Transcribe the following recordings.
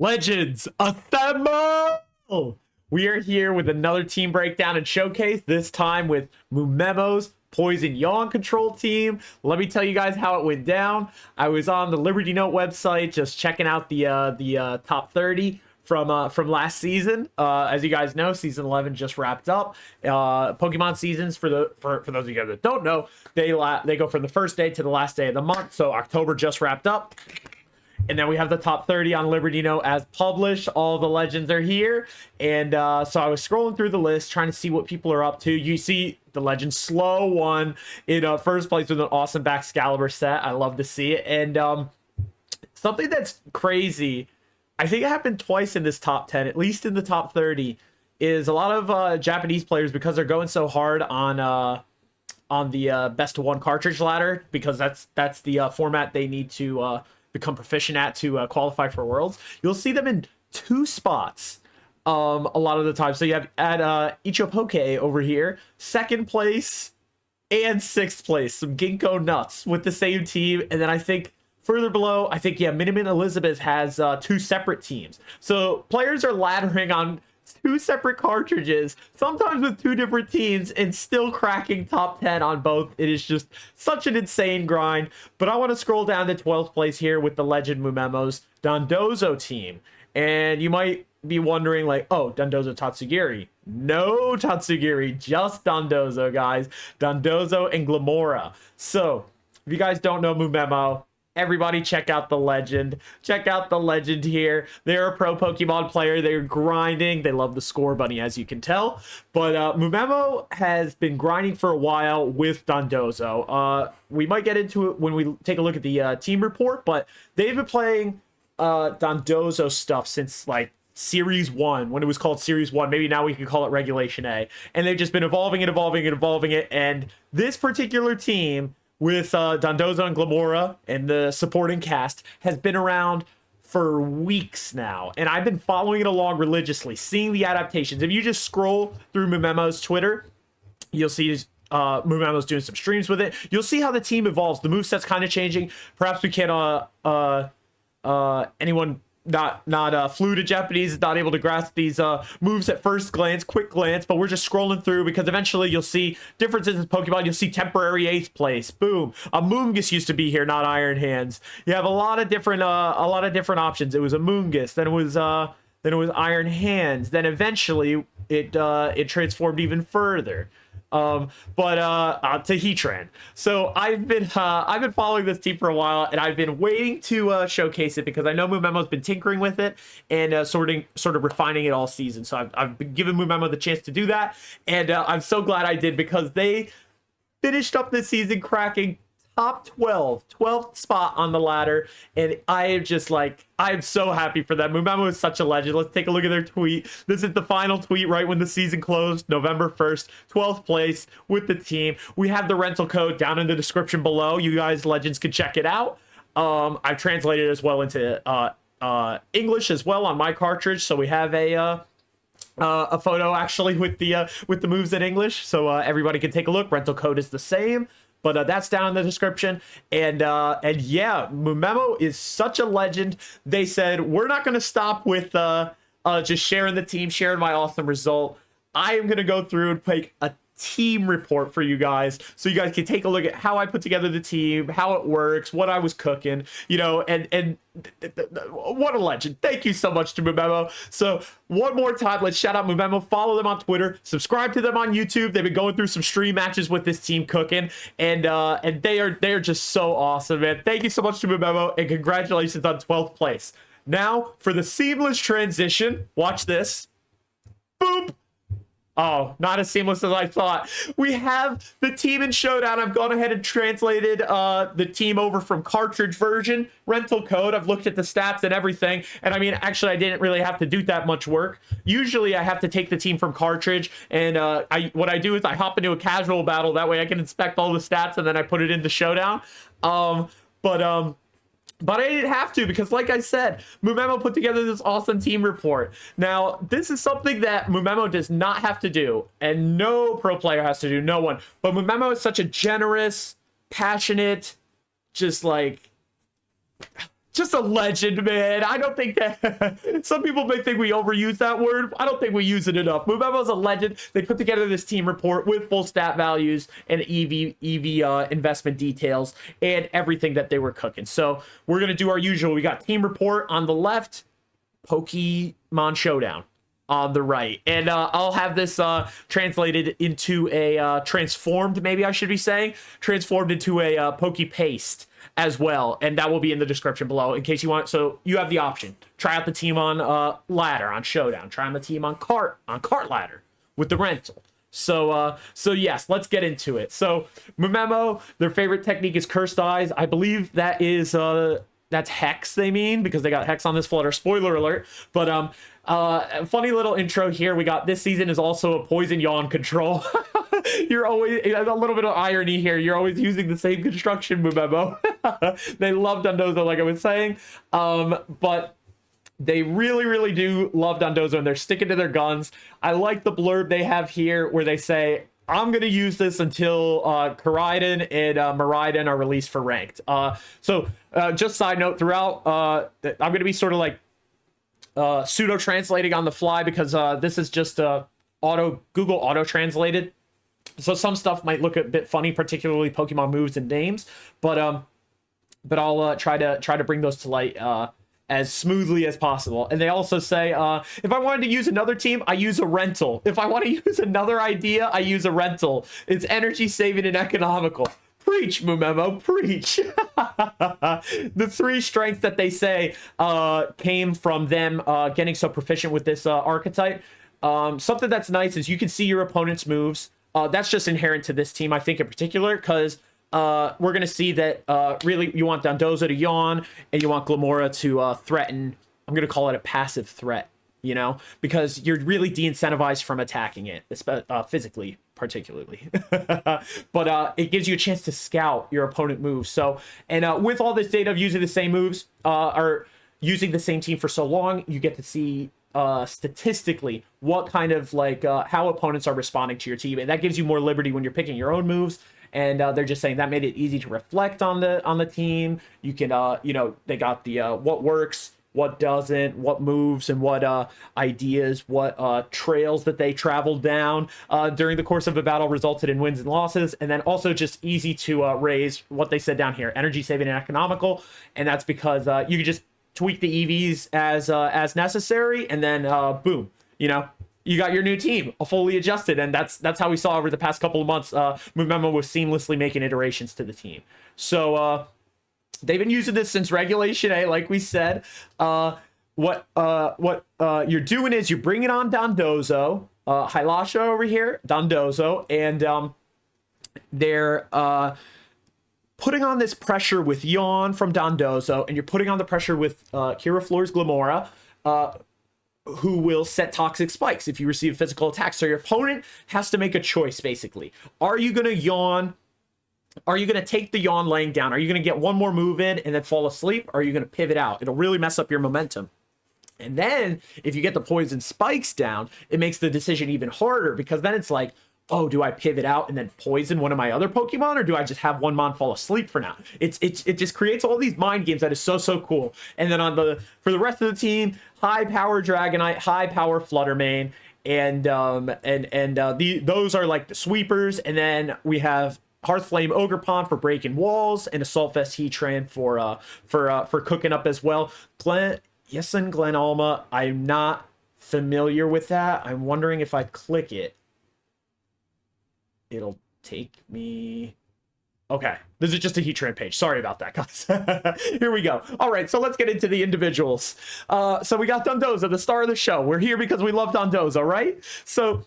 Legends, assemble! We are here with another team breakdown and showcase, this time with Mumemo's Poison-YAWN control team. Let me tell you guys how it went down. I was on the Liberty Note website just checking out the top 30 from last season. As you guys know, season 11 just wrapped up. Pokemon seasons, for those of you guys that don't know, they go from the first day to the last day of the month. So October just wrapped up. And then we have the top 30 on Liberty Note as published. All the legends are here. And so I was scrolling through the list, trying to see what people are up to. You see the legend Slow won in first place with an awesome Baxcalibur set. I love to see it. And something that's crazy, I think it happened twice in this top 10, at least in the top 30, is a lot of Japanese players, because they're going so hard on the best of one cartridge ladder, because that's the format they need to become proficient at to qualify for Worlds. You'll see them in two spots a lot of the time. So you have at Ichopoke over here, second place and sixth place, some Ginkgo nuts with the same team. And then I think further below, I think, yeah, Miniman Elizabeth has two separate teams. So players are laddering on two separate cartridges, sometimes with two different teams, and still cracking top 10 on both. It is just such an insane grind. But I want to scroll down to 12th place here with the legend Mumemo's Dondozo team. And you might be wondering, like, oh, Dondozo Tatsugiri. No Tatsugiri, just Dondozo, guys. Dondozo and Glimmora. So if you guys don't know Mumemo, everybody check out the legend. Check out the legend here. They're a pro Pokemon player. They're grinding. They love the score bunny, as you can tell. But Mumemo has been grinding for a while with Dondozo. We might get into it when we take a look at the team report, but they've been playing Dondozo stuff since, like, Series 1, when it was called Series 1. Maybe now we can call it Regulation A. And they've just been evolving it. And this particular team, with Dondozo and Glimmora and the supporting cast, has been around for weeks now. And I've been following it along religiously, seeing the adaptations. If you just scroll through Mumemo's Twitter, you'll see Mumemo's doing some streams with it. You'll see how the team evolves. The moveset's kind of changing. Perhaps we can't, anyone not fluent to Japanese is not able to grasp these moves at first glance, quick glance, but we're just scrolling through, because eventually you'll see differences in Pokemon. You'll see temporary 8th place, boom. A Moongus used to be here, not Iron Hands. You have a lot of different options. It was a Moongus, then it was Iron Hands, then eventually it transformed even further. To Heatran. So I've been following this team for a while, and I've been waiting to showcase it, because I know Mumemo's been tinkering with it and sort of refining it all season. So I've been giving Mumemo the chance to do that, and I'm so glad I did, because they finished up this season cracking top 12th spot on the ladder, and I am just like, I'm so happy for them. Mumemo is such a legend. Let's take a look at their tweet. This is the final tweet right when the season closed, November 1st, 12th place with the team. We have the rental code down in the description below. You guys legends can check it out. I've translated it as well into English as well on my cartridge, so we have a photo actually with the moves in English, so everybody can take a look. Rental code is the same. But that's down in the description. And yeah, Mumemo is such a legend. They said, we're not going to stop with just sharing the team, sharing my awesome result. I am going to go through and make a team report for you guys, so you guys can take a look at how I put together the team, how it works, what I was cooking, you know, and what a legend. Thank you so much to Mumemo. So one more time, let's shout out Mumemo. Follow them on Twitter, subscribe to them on YouTube. They've been going through some stream matches with this team cooking, and they are just so awesome, man. Thank you so much to Mumemo, and congratulations on 12th place. Now for the seamless transition, watch this. Boop. Oh, not as seamless as I thought. We have the team in Showdown. I've gone ahead and translated the team over from cartridge version, rental code. I've looked at the stats and everything. And I mean, actually, I didn't really have to do that much work. Usually, I have to take the team from cartridge. And what I do is I hop into a casual battle. That way, I can inspect all the stats, and then I put it into Showdown. But I didn't have to, because like I said, Mumemo put together this awesome team report. Now, this is something that Mumemo does not have to do, and no pro player has to do, no one. But Mumemo is such a generous, passionate, just like just a legend, man. I don't think that some people may think we overuse that word. I don't think we use it enough. Mumemo's a legend. They put together this team report with full stat values and EV investment details and everything that they were cooking. So we're gonna do our usual. We got team report on the left, Pokemon Showdown on the right, and I'll have this translated into a transformed, maybe I should be saying, transformed into a Poke Paste as well, and that will be in the description below in case you want. So you have the option: try out the team on ladder on Showdown, try on the team on cart ladder with the rental. So yes, let's get into it. So Mumemo, their favorite technique is Cursed Eyes. I believe that is that's Hex they mean, because they got Hex on this flutter. Spoiler alert. But funny little intro here. We got this season is also a Poison-Yawn control. You're always, a little bit of irony here. You're always using the same construction, Mumemo. They love Dondozo, like I was saying. But they really do love Dondozo, and they're sticking to their guns. I like the blurb they have here where they say, I'm going to use this until Koraidon and Miraidon are released for ranked. So just side note, throughout, I'm going to be sort of like pseudo translating on the fly, because this is just Google auto translated. So some stuff might look a bit funny, particularly Pokemon moves and names, but I'll try to bring those to light as smoothly as possible. And they also say, if I wanted to use another team, I use a rental. If I want to use another idea, I use a rental. It's energy saving and economical. Preach, Mumemo, preach. The 3 strengths that they say came from them getting so proficient with this archetype. Something that's nice is you can see your opponent's moves. That's just inherent to this team, I think, in particular, because we're going to see that really you want Dondozo to yawn, and you want Glimmora to threaten. I'm going to call it a passive threat, you know, because you're really de-incentivized from attacking it, physically, particularly. But it gives you a chance to scout your opponent moves. So, and with all this data of using the same moves, or using the same team for so long, you get to see statistically what kind of like how opponents are responding to your team, and that gives you more liberty when you're picking your own moves. And they're just saying that made it easy to reflect on the team. You can you know, they got the what works, what doesn't, what moves, and what ideas, what trails that they traveled down during the course of a battle resulted in wins and losses. And then also just easy to raise what they said down here: energy saving and economical. And that's because you can just tweak the EVs as necessary, and then boom, you know, you got your new team fully adjusted. And that's how we saw over the past couple of months Mumemo was seamlessly making iterations to the team. So they've been using this since Regulation A, like we said. What you're doing is you're bringing on Dondozo, Hylasha over here, Dondozo, and they're putting on this pressure with Yawn from Dondozo, and you're putting on the pressure with Kiraflor's Glimmora, who will set toxic spikes if you receive a physical attack. So your opponent has to make a choice, basically. Are you going to yawn? Are you going to take the yawn laying down? Are you going to get one more move in and then fall asleep? Or are you going to pivot out? It'll really mess up your momentum. And then if you get the poison spikes down, it makes the decision even harder, because then it's like, oh, do I pivot out and then poison one of my other Pokemon, or do I just have one mon fall asleep for now? It just creates all these mind games that is so cool. And then for the rest of the team, high power Dragonite, high power Fluttermane, and those are like the sweepers. And then we have Hearthflame Ogerpon for breaking walls, and Assault Vest Heatran for cooking up as well. Glen Alma, I'm not familiar with that. I'm wondering if I click it, it'll take me. Okay, this is just a Heatran page. Sorry about that, guys. Here we go. All right, so let's get into the individuals. So we got Dondozo, the star of the show. We're here because we love Dondozo, right? So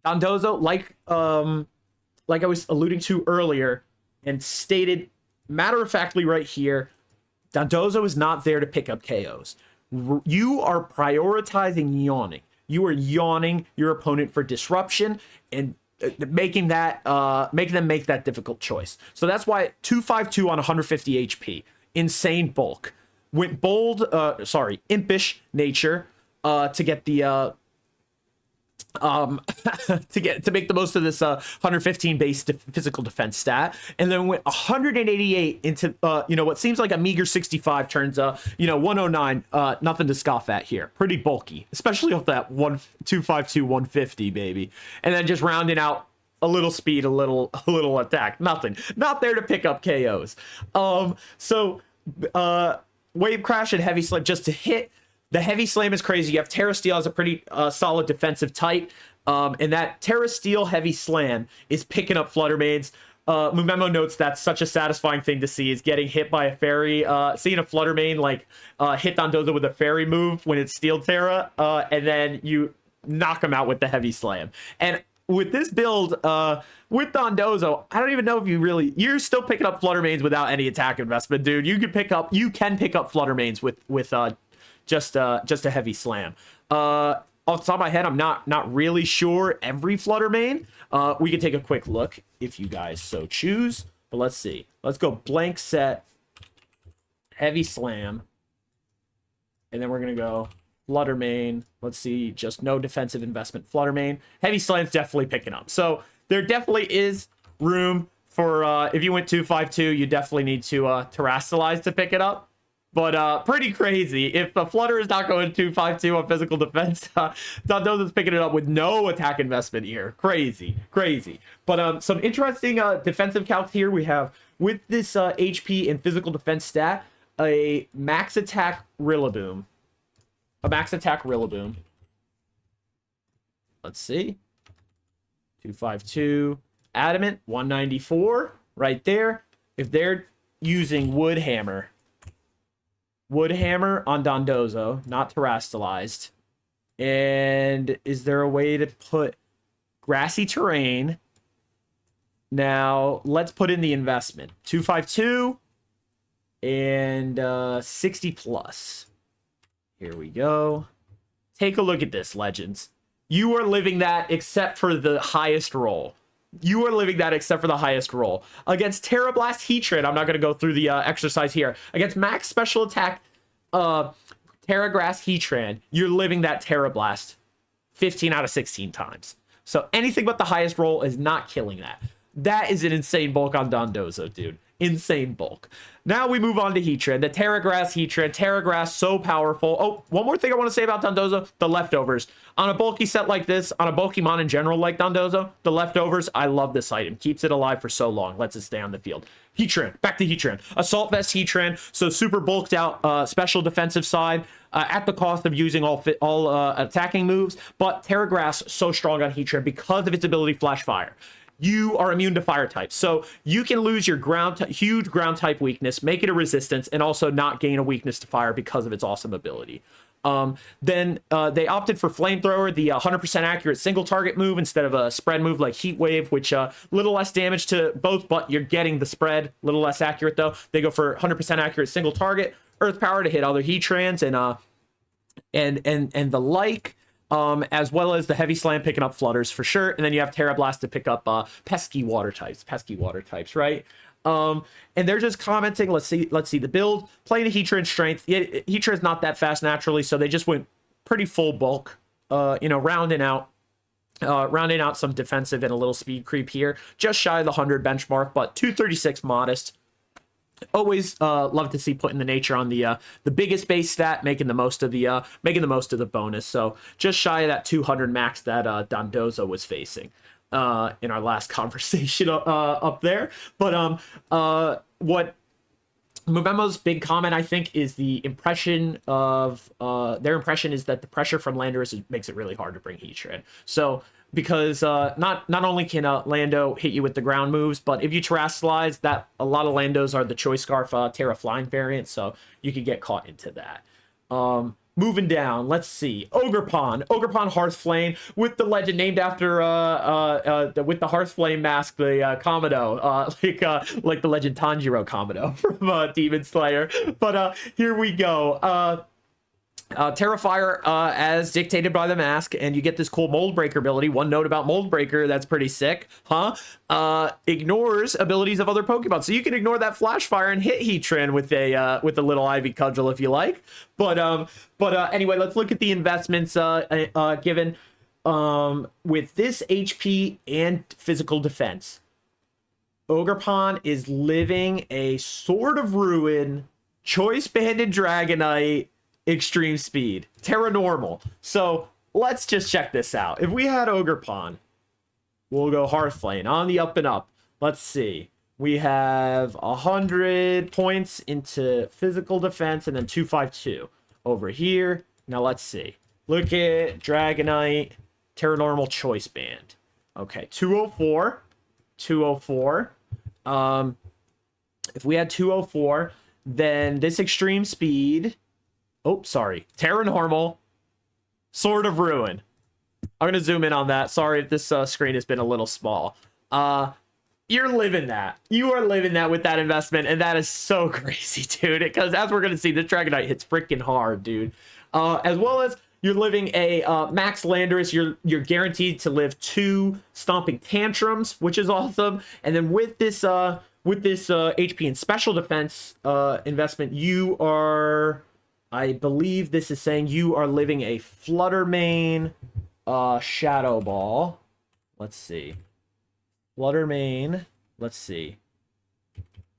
Dondozo, like I was alluding to earlier and stated matter-of-factly right here, Dondozo is not there to pick up KOs. You are prioritizing yawning. You are yawning your opponent for disruption and making them make that difficult choice. So that's why 252 on 150 HP, insane bulk. Went bold, impish nature to get the to make the most of this 115 base physical defense stat, and then went 188 into what seems like a meager 65 turns 109, nothing to scoff at here. Pretty bulky, especially off that 252 150 baby, and then just rounding out a little speed, a little attack, nothing, not there to pick up KOs. Wave Crash and Heavy Slam just to hit. The Heavy Slam is crazy. You have Terra Steel as a pretty solid defensive type. And that Terra Steel Heavy Slam is picking up Flutter Mains. Mumemo notes that's such a satisfying thing to see, is getting hit by a fairy. Seeing a Flutter Main hit Dondozo with a fairy move when it's Steel Terra, and then you knock him out with the Heavy Slam. And with this build, with Dondozo, I don't even know if you're still picking up Flutter Mains without any attack investment, dude. You can pick up Flutter Mains with just a Heavy Slam. Off the top of my head, I'm not really sure every Flutter Main. We can take a quick look if you guys so choose. But let's see. Let's go blank set, Heavy Slam, and then we're gonna go Flutter Main. Let's see, just no defensive investment Flutter Main. Heavy Slam's definitely picking up. So there definitely is room for if you went 252, you definitely need to terrestrialize to pick it up. But pretty crazy. If the Flutter is not going 252 on physical defense, Dondozo's picking it up with no attack investment here. Crazy. But some interesting defensive calcs here. We have, with this HP and physical defense stat, a max attack Rillaboom. Let's see. 252. Adamant, 194. Right there. If they're using Wood Hammer on Dondozo, not terrestrialized. And is there a way to put Grassy Terrain? Now, let's put in the investment. 252 and 60 plus. Here we go. Take a look at this, Legends. You are living that except for the highest roll. Against Terra Blast Heatran, I'm not going to go through the exercise here. Against max special attack Terra Grass Heatran, you're living that Terra Blast 15 out of 16 times. So anything but the highest roll is not killing that. That is an insane bulk on Dondozo, dude. Insane bulk. Now we move on to Heatran. The Terra Grass Heatran. Terra Grass, so powerful. Oh, one more thing I want to say about Dondozo. The leftovers. On a bulky set like this, on a bulky mon in general like Dondozo, the leftovers, I love this item. Keeps it alive for so long. Lets it stay on the field. Heatran. Back to Heatran. Assault Vest Heatran. So super bulked out special defensive side. At the cost of using all attacking moves. But Terra Grass, so strong on Heatran because of its ability Flash Fire. You are immune to fire types, so you can lose your huge ground type weakness, make it a resistance, and also not gain a weakness to fire because of its awesome ability. Then they opted for Flamethrower, the 100% accurate single target move instead of a spread move like Heat Wave, which little less damage to both, but you're getting the spread. Little less accurate though. They go for 100% accurate single target, Earth Power to hit other Heatrans and the like. As well as the Heavy Slam picking up Flutters for sure. And then you have Terra Blast to pick up pesky water types, right? And they're just commenting, let's see the build. Playing a Heatran strength. Yeah, Heatran's not that fast naturally, so they just went pretty full bulk, rounding out some defensive and a little speed creep here. Just shy of the 100 benchmark, but 236 modest. Always love to see putting the nature on the biggest base stat, making the most of the bonus. So just shy of that 200 max that Dondozo was facing in our last conversation up there. But what Mumemo's big comment, I think, is the impression of their impression is that the pressure from Landorus makes it really hard to bring Heatran. So because not only can Lando hit you with the ground moves, but if you terrestrialize, that a lot of Landos are the Choice Scarf Terra Flying variant, so you could get caught into that. Moving down, let's see. Ogerpon Hearthflame with the legend named after with the Hearthflame mask, the Kamado, like the legend Tanjiro Kamado from Demon Slayer. But here we go. Terrafire as dictated by the mask, and you get this cool Mold Breaker ability. One note about Mold Breaker that's pretty sick, ignores abilities of other Pokemon, so you can ignore that Flash Fire and hit Heatran with a little Ivy Cudgel if you like. But anyway, let's look at the investments given. with this HP and physical defense, Ogerpon is living a Sword of Ruin, Choice Banded Dragonite, Extreme Speed, Terra Normal. So let's just check this out. If we had Ogerpon, we'll go Hearthflame on the up and up. Let's see. We have 100 points into physical defense and then 252 over here. Now let's see. Look at Dragonite, Terra Normal, Choice Band. Okay, 204. 204. If we had 204, then this Extreme Speed. Oh, sorry. Terra Normal, Sword of Ruin. I'm going to zoom in on that. Sorry if this screen has been a little small. You're living that. You are living that with that investment, and that is so crazy, dude. Because as we're going to see, this Dragonite hits freaking hard, dude. As well as you're living a Max Landorus. You're guaranteed to live 2 Stomping Tantrums, which is awesome. And then with this HP and Special Defense investment, you are, I believe this is saying you are living a Flutter Mane, Shadow Ball. Let's see. Flutter Mane. Let's see.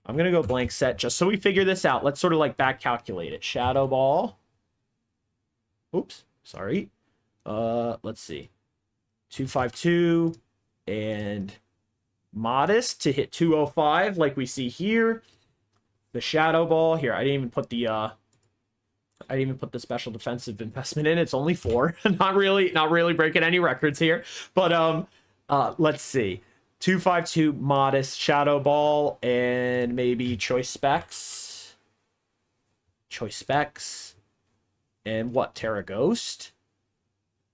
I'm going to go blank set just so we figure this out. Let's sort of like back calculate it. Shadow Ball. Oops. Sorry. Let's see. 252 and Modest to hit 205 like we see here. The Shadow Ball here. I didn't even put the special defensive investment in. It's only 4. not really breaking any records here. But let's see. 252 Modest, Shadow Ball, and maybe Choice Specs. Choice Specs. And what? Terra Ghost?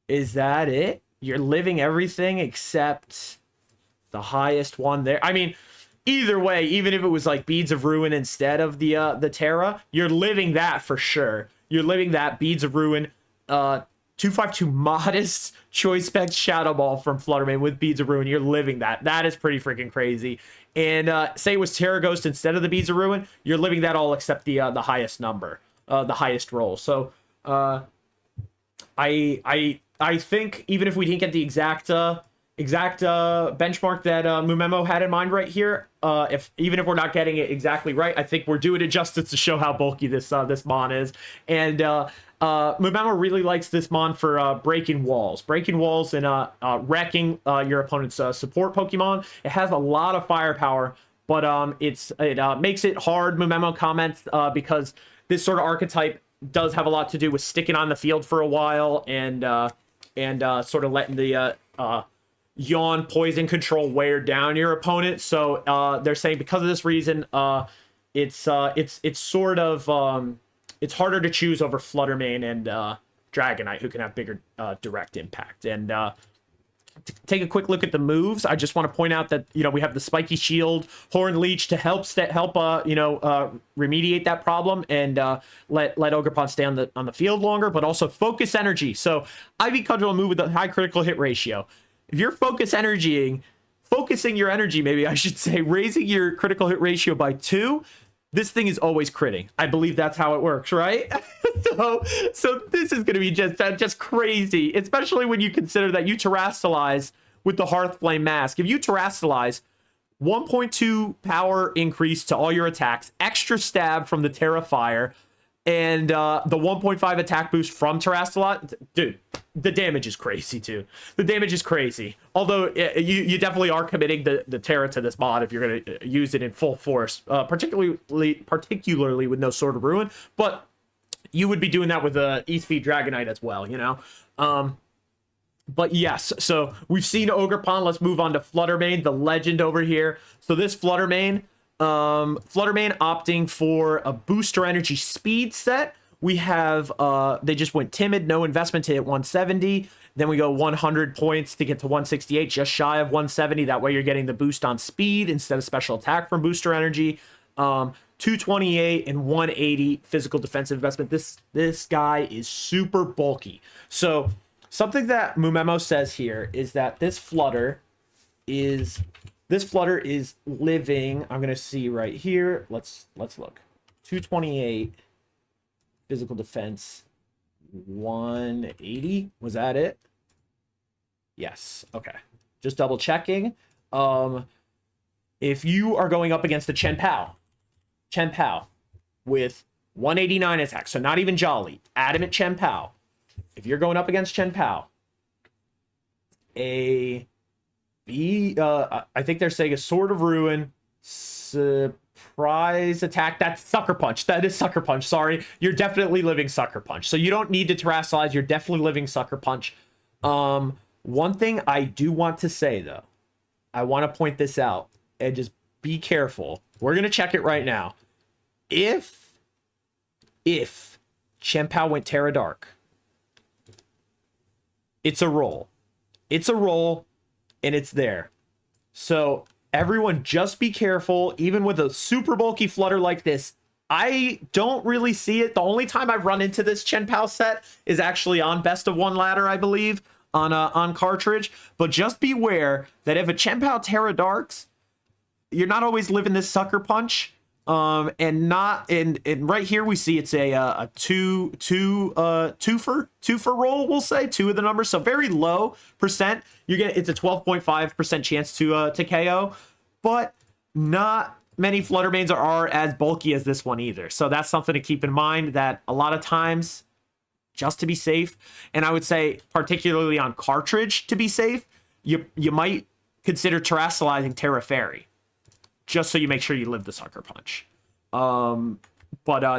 Is that it? You're living everything except the highest one there. I mean, either way, even if it was like Beads of Ruin instead of the Terra, you're living that for sure. You're living that Beads of Ruin, 252 Modest, Choice Specs, Shadow Ball from Fluttermane with Beads of Ruin. You're living that. That is pretty freaking crazy. And say it was Terra Ghost instead of the Beads of Ruin, you're living that all except the highest number, the highest roll. So I think even if we didn't get the exact benchmark that mumemo had in mind right here, even if we're not getting it exactly right, I think we're doing it justice to show how bulky this mon is. And mumemo really likes this mon for breaking walls and wrecking your opponent's support Pokemon. It has a lot of firepower, but it makes it hard. Mumemo comments because this sort of archetype does have a lot to do with sticking on the field for a while and sort of letting the Yawn poison control wear down your opponent. So they're saying because of this reason, it's sort of it's harder to choose over Fluttermane and Dragonite, who can have bigger direct impact. And take a quick look at the moves. I just want to point out that we have the Spiky Shield, Horn Leech to help remediate that problem and let Ogerpon stay on the field longer, but also Focus Energy. So Ivy Cudgel, a move with a high critical hit ratio. If you're focusing your energy, maybe I should say, raising your critical hit ratio by 2, this thing is always critting. I believe that's how it works, right? so this is going to be just crazy, especially when you consider that you terrastalize with the Hearthflame Mask. If you terrastalize, 1.2 power increase to all your attacks, extra stab from the Terra Fire, and the 1.5 attack boost from Terrastalot, dude, the damage is crazy too. The damage is crazy. Although you definitely are committing the Terra to this mod if you're going to use it in full force, particularly with no Sword of Ruin. But you would be doing that with a E-Speed Dragonite as well, But yes, so we've seen Ogerpon. Let's move on to Fluttermane, the legend over here. So this Fluttermane opting for a booster energy speed set. We have they just went timid, no investment to hit 170. Then we go 100 points to get to 168, just shy of 170. That way you're getting the boost on speed instead of special attack from booster energy. 228 and 180 physical defensive investment. This guy is super bulky. So something that Mumemo says here is that this flutter is living. I'm gonna see right here. Let's look. 228 physical defense, 180. Was that it? Yes. Okay. Just double checking. If you are going up against a Chien-Pao with 189 attack, so not even Jolly, Adamant Chien-Pao. If you're going up against Chien-Pao, I think they're saying a Sword of Ruin, surprise attack. That's Sucker Punch. That is Sucker Punch. Sorry. You're definitely living Sucker Punch. So you don't need to terrestrialize. You're definitely living Sucker Punch. One thing I do want to say, though, I want to point this out and just be careful. We're going to check it right now. If Chien-Pao went Terra Dark, it's a roll. It's a roll, and it's there. So everyone just be careful. Even with a super bulky flutter like this, I don't really see it. The only time I've run into this Chien-Pao set is actually on Best of One ladder, I believe, on cartridge. But just beware that if a Chien-Pao Terra Darks, you're not always living this Sucker Punch. And right here we see it's a twofer roll, we'll say, 2 of the numbers, so very low percent. It's a 12.5% chance to KO, but not many Fluttermanes are as bulky as this one either. So that's something to keep in mind, that a lot of times, just to be safe, and I would say particularly on cartridge to be safe, you might consider terrestrializing Terra Fairy, just so you make sure you live the Sucker Punch.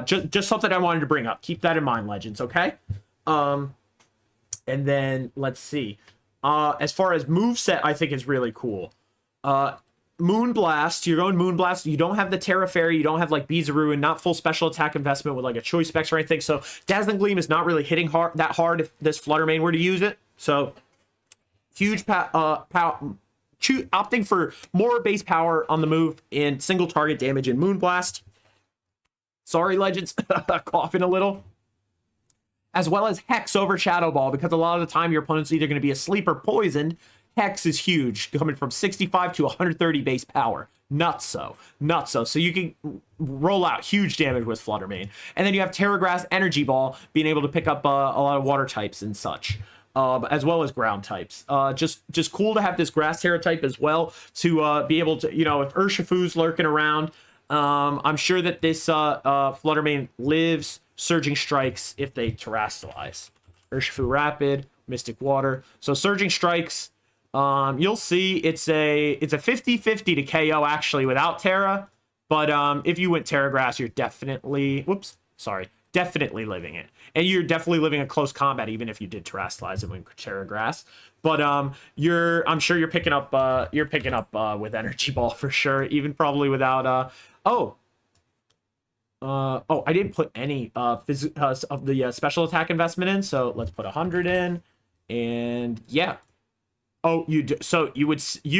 Just something I wanted to bring up. Keep that in mind, Legends, okay? And then, let's see. As far as moveset, I think is really cool. Moonblast, you're going Moonblast. You don't have the Terra Fairy. You don't have, like, Bees of Ruin, not full special attack investment with, like, a Choice Specs or anything. So, Dazzling Gleam is not really hitting that hard if this Fluttermane were to use it. So, huge opting for more base power on the move and single target damage in Moonblast. Sorry, Legends, coughing a little. As well as Hex over Shadow Ball, because a lot of the time your opponent's either going to be asleep or poisoned. Hex is huge, coming from 65 to 130 base power. Nuts so. So you can roll out huge damage with Fluttermane. And then you have Terra Grass Energy Ball, being able to pick up a lot of water types and such. As well as ground types. Just cool to have this grass Terra type as well, to be able to, if Urshifu's lurking around, I'm sure that this Fluttermane lives Surging Strikes if they terrestrialize. Urshifu Rapid, Mystic Water. So Surging Strikes, you'll see it's a 50-50 to KO actually without Terra, but if you went Terra Grass, you're definitely definitely living it. And you're definitely living a close combat, even if you did terrestrialize it with Terra Grass. But I'm sure you're picking up with Energy Ball for sure, even probably without I didn't put any of the special attack investment in, so let's put 100 in, and yeah. Oh, you do. So you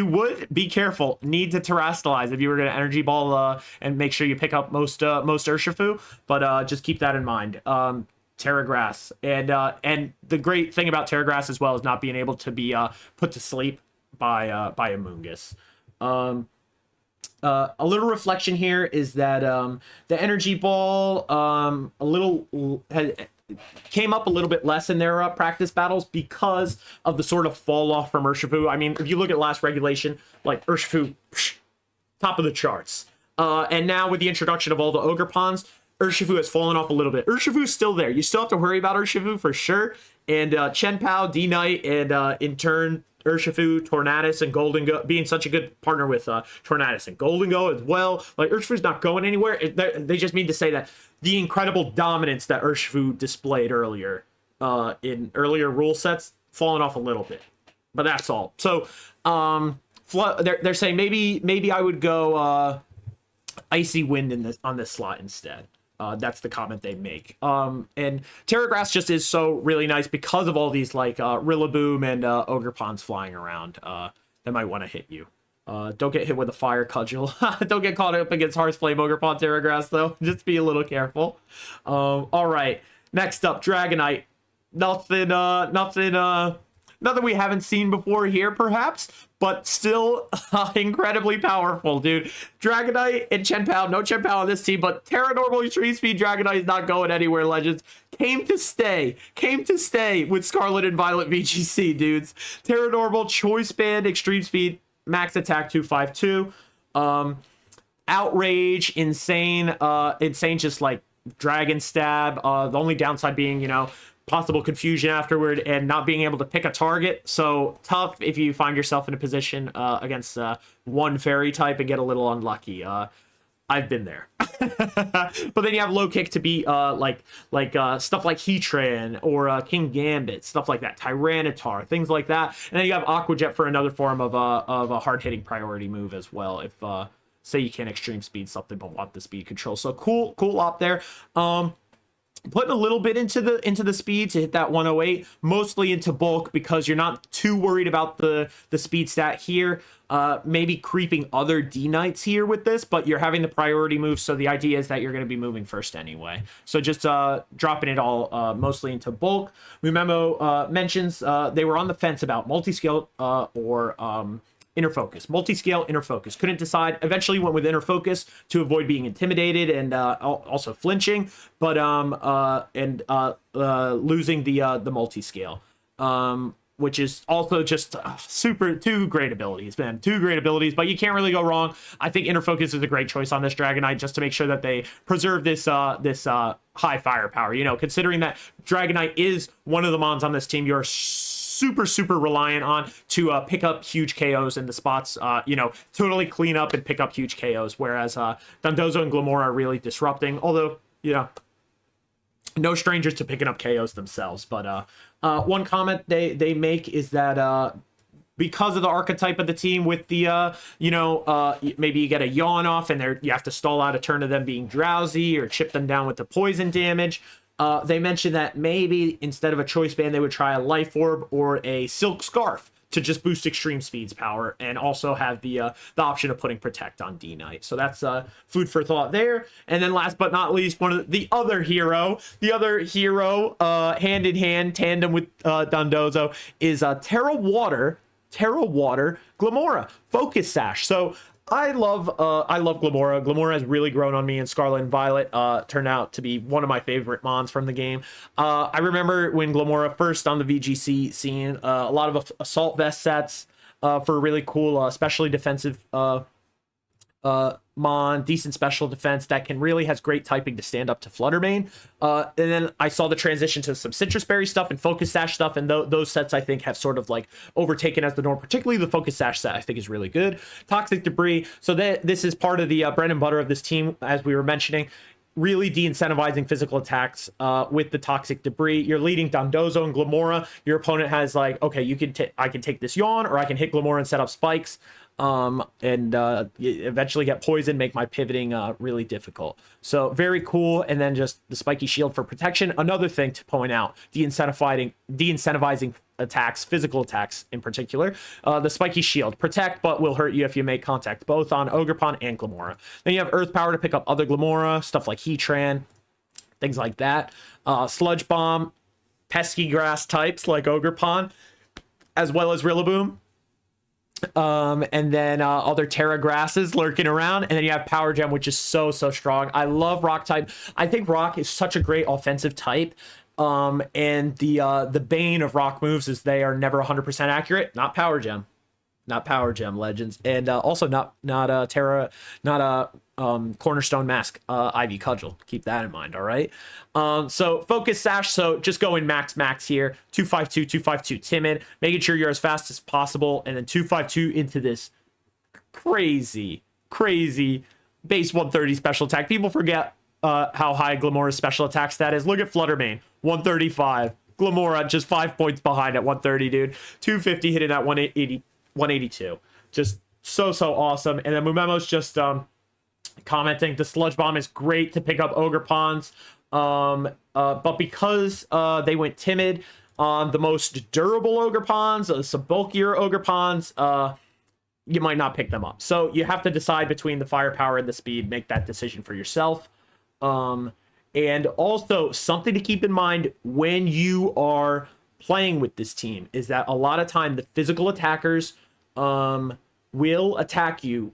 would be careful. Need to terrestrialize if you were going to Energy Ball and make sure you pick up most Urshifu. But just keep that in mind. Terra Grass, and the great thing about Terra Grass as well is not being able to be put to sleep by a Moongus. A little reflection here is that the Energy Ball came up a little bit less in their practice battles because of the sort of fall off from Urshifu. I mean, if you look at last regulation, like Urshifu, top of the charts. And now with the introduction of all the Ogerpons, Urshifu has fallen off a little bit. Urshifu's still there. You still have to worry about Urshifu for sure. And Chien-Pao, D-Knight, and in turn, Urshifu, Tornadus, and Golden being such a good partner with Tornadus and Golden as well. Like, Urshifu's not going anywhere. They just mean to say that the incredible dominance that Urshifu displayed earlier in earlier rule sets fallen off a little bit. But that's all. So they're saying maybe I would go Icy Wind on this slot instead. That's the comment they make. And Terra Grass just is so really nice because of all these like Rillaboom and Ogerpons flying around that might want to hit you. Don't get hit with a Fire Cudgel. Don't get caught up against Hearth Flame Ogerpon Terra Grass though. Just be a little careful. All right. Next up, Dragonite. Nothing Nothing we haven't seen before here, perhaps, but still incredibly powerful, dude. Dragonite and Chien-Pao. No Chien-Pao on this team, but Terra Normal Extreme Speed Dragonite is not going anywhere, Legends. Came to stay with Scarlet and Violet VGC, dudes. Terra Normal, Choice Band, Extreme Speed, Max Attack 252. Outrage, Insane, just like Dragon Stab. The only downside being, you know, possible confusion afterward and not being able to pick a target. So tough if you find yourself in a position against one fairy type and get a little unlucky. I've been there. But then you have low kick to be like stuff like Heatran or King Gambit, stuff like that, Tyranitar, things like that. And then you have Aqua Jet for another form of a hard-hitting priority move as well, if say you can't extreme speed something but want the speed control. So cool op there. Putting a little bit into the speed to hit that 108, mostly into bulk because you're not too worried about the speed stat here. Maybe creeping other D-Knights here with this, but you're having the priority move, so the idea is that you're going to be moving first anyway. So just dropping it all mostly into bulk. Mumemo mentions they were on the fence about multi-scale or inner focus. Multi-scale, inner focus. Couldn't decide. Eventually went with inner focus to avoid being intimidated and also flinching, but losing the multi-scale. Which is also just two great abilities, man. Two great abilities, but you can't really go wrong. I think inner focus is a great choice on this Dragonite just to make sure that they preserve this high firepower. You know, considering that Dragonite is one of the mons on this team, you're super reliant on to pick up huge KOs in the spots, you know, totally clean up and pick up huge KOs, whereas Dondozo and Glimmora are really disrupting, although, you know, no strangers to picking up KOs themselves. But one comment they make is that because of the archetype of the team with the you know, maybe you get a yawn off and you have to stall out a turn of them being drowsy or chip them down with the poison damage. They mentioned that maybe instead of a choice band, they would try a life orb or a silk scarf to just boost extreme speed's power and also have the option of putting protect on D-Knight. So that's food for thought there. And then last but not least, the other hero hand in hand tandem with Dondozo is Terra Water Glimmora Focus Sash. So I love Glimmora. Glimmora has really grown on me in Scarlet and Violet. Turned out to be one of my favorite mons from the game. I remember when Glimmora first on the VGC scene, a lot of assault vest sets for really cool, especially defensive mon, decent special defense that has great typing to stand up to Fluttermane. And then I saw the transition to some Citrus Berry stuff and Focus Sash stuff, and those sets I think have sort of like overtaken as the norm. Particularly the Focus Sash set I think is really good. Toxic Debris, so this is part of the bread and butter of this team, as we were mentioning. Really de-incentivizing physical attacks with the Toxic Debris. You're leading Dondozo and Glimmora. Your opponent has like, okay, I can take this yawn, or I can hit Glimmora and set up spikes. And eventually get poisoned, make my pivoting really difficult. So very cool. And then just the spiky shield for protection. Another thing to point out, de-incentivizing attacks, physical attacks in particular. The spiky shield, protect, but will hurt you if you make contact, both on Ogerpon and Glimmora. Then you have Earth Power to pick up other Glimmora, stuff like Heatran, things like that. Sludge Bomb, pesky grass types like Ogerpon, as well as Rillaboom. And then other Terra grasses lurking around, and then you have Power Gem, which is so strong. I love Rock type. I think Rock is such a great offensive type. And the bane of Rock moves is they are never 100% accurate. Not Power Gem, Legends, and also not Terra, not Cornerstone Mask, Ivy Cudgel. Keep that in mind. All right. So Focus Sash. So just going max here. 252 timid, making sure you're as fast as possible, and then 252 into this crazy base 130 special attack. People forget how high Glimmora's special attack stat is. Look at Fluttermane, 135. Glimmora just 5 points behind at 130, dude. 250 hitting at 182. Just so awesome. And then Mumemo's just commenting the Sludge Bomb is great to pick up Ogerpons, but because they went timid on the most durable Ogerpons, some bulkier Ogerpons, you might not pick them up. So you have to decide between the firepower and the speed. Make that decision for yourself. And also something to keep in mind when you are playing with this team is that a lot of time the physical attackers will attack you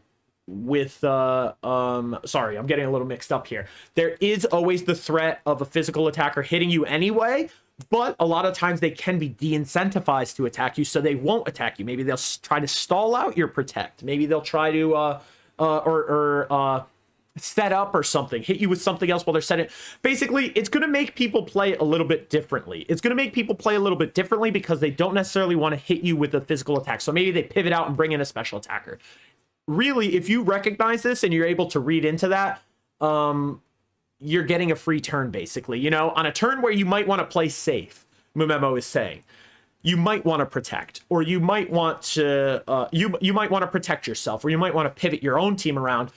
with sorry, I'm getting a little mixed up here. There is always the threat of a physical attacker hitting you anyway, but a lot of times they can be de-incentivized to attack you, so they won't attack you. Maybe they'll try to stall out your protect. Maybe they'll try to set up or something, hit you with something else while they're setting. Basically, it's going to make people play a little bit differently. It's going to make people play a little bit differently because they don't necessarily want to hit you with a physical attack. So maybe they pivot out and bring in a special attacker. Really, if you recognize this and you're able to read into that, you're getting a free turn, basically. You know, on a turn where you might want to play safe, Mumemo is saying, you might want to protect, or you might want to, you might want to protect yourself, or you might want to pivot your own team around.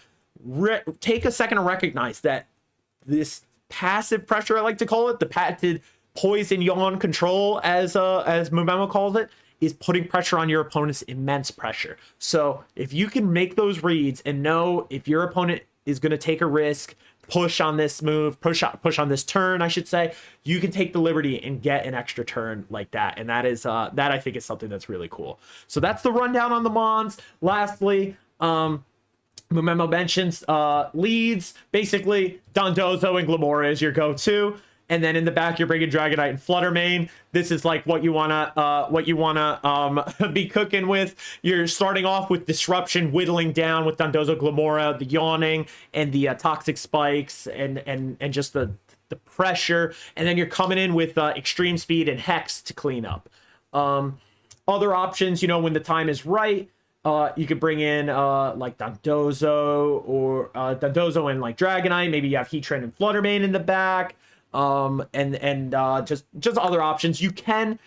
Take a second to recognize that this passive pressure, I like to call it, the patented Poison-Yawn control, as Mumemo calls it, is putting pressure on your opponent's immense pressure. So if you can make those reads and know if your opponent is going to take a risk, push on this move, push on this turn, I should say, you can take the liberty and get an extra turn like that. And that is that I think is something that's really cool. So that's the rundown on the Mons. Lastly, Mumemo mentions leads. Basically, Dondozo and Glimmora is your go-to. And then in the back, you're bringing Dragonite and Fluttermane. This is like what you wanna be cooking with. You're starting off with Disruption, whittling down with Dondozo Glimoura, the Yawning, and the Toxic Spikes, and just the pressure. And then you're coming in with Extreme Speed and Hex to clean up. Other options, you know, when the time is right, you could bring in like Dondozo or Dondozo and like Dragonite. Maybe you have Heatran and Fluttermane in the back. Just other options. You can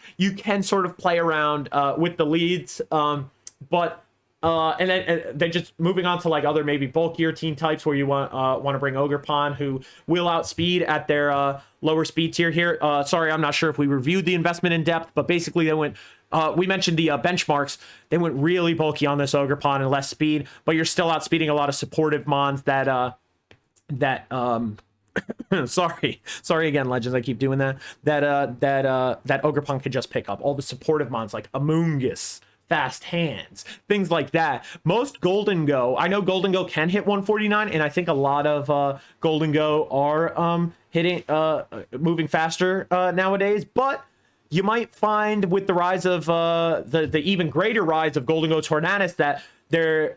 sort of play around with the leads, but and then just moving on to like other maybe bulkier team types where you want to bring Ogerpon, who will outspeed at their lower speed tier here. Sorry, I'm not sure if we reviewed the investment in depth, but basically they went. We mentioned the benchmarks. They went really bulky on this Ogerpon and less speed, but you're still outspeeding a lot of supportive mons that sorry again, Legends, I keep doing that that Ogerpon could just pick up all the supportive mons like Amoonguss, Fast Hands, things like that. Most Golden Go, I know Golden Go can hit 149, and I think a lot of Golden Go are hitting moving faster nowadays, but you might find with the rise of the even greater rise of Golden Go Tornadus that their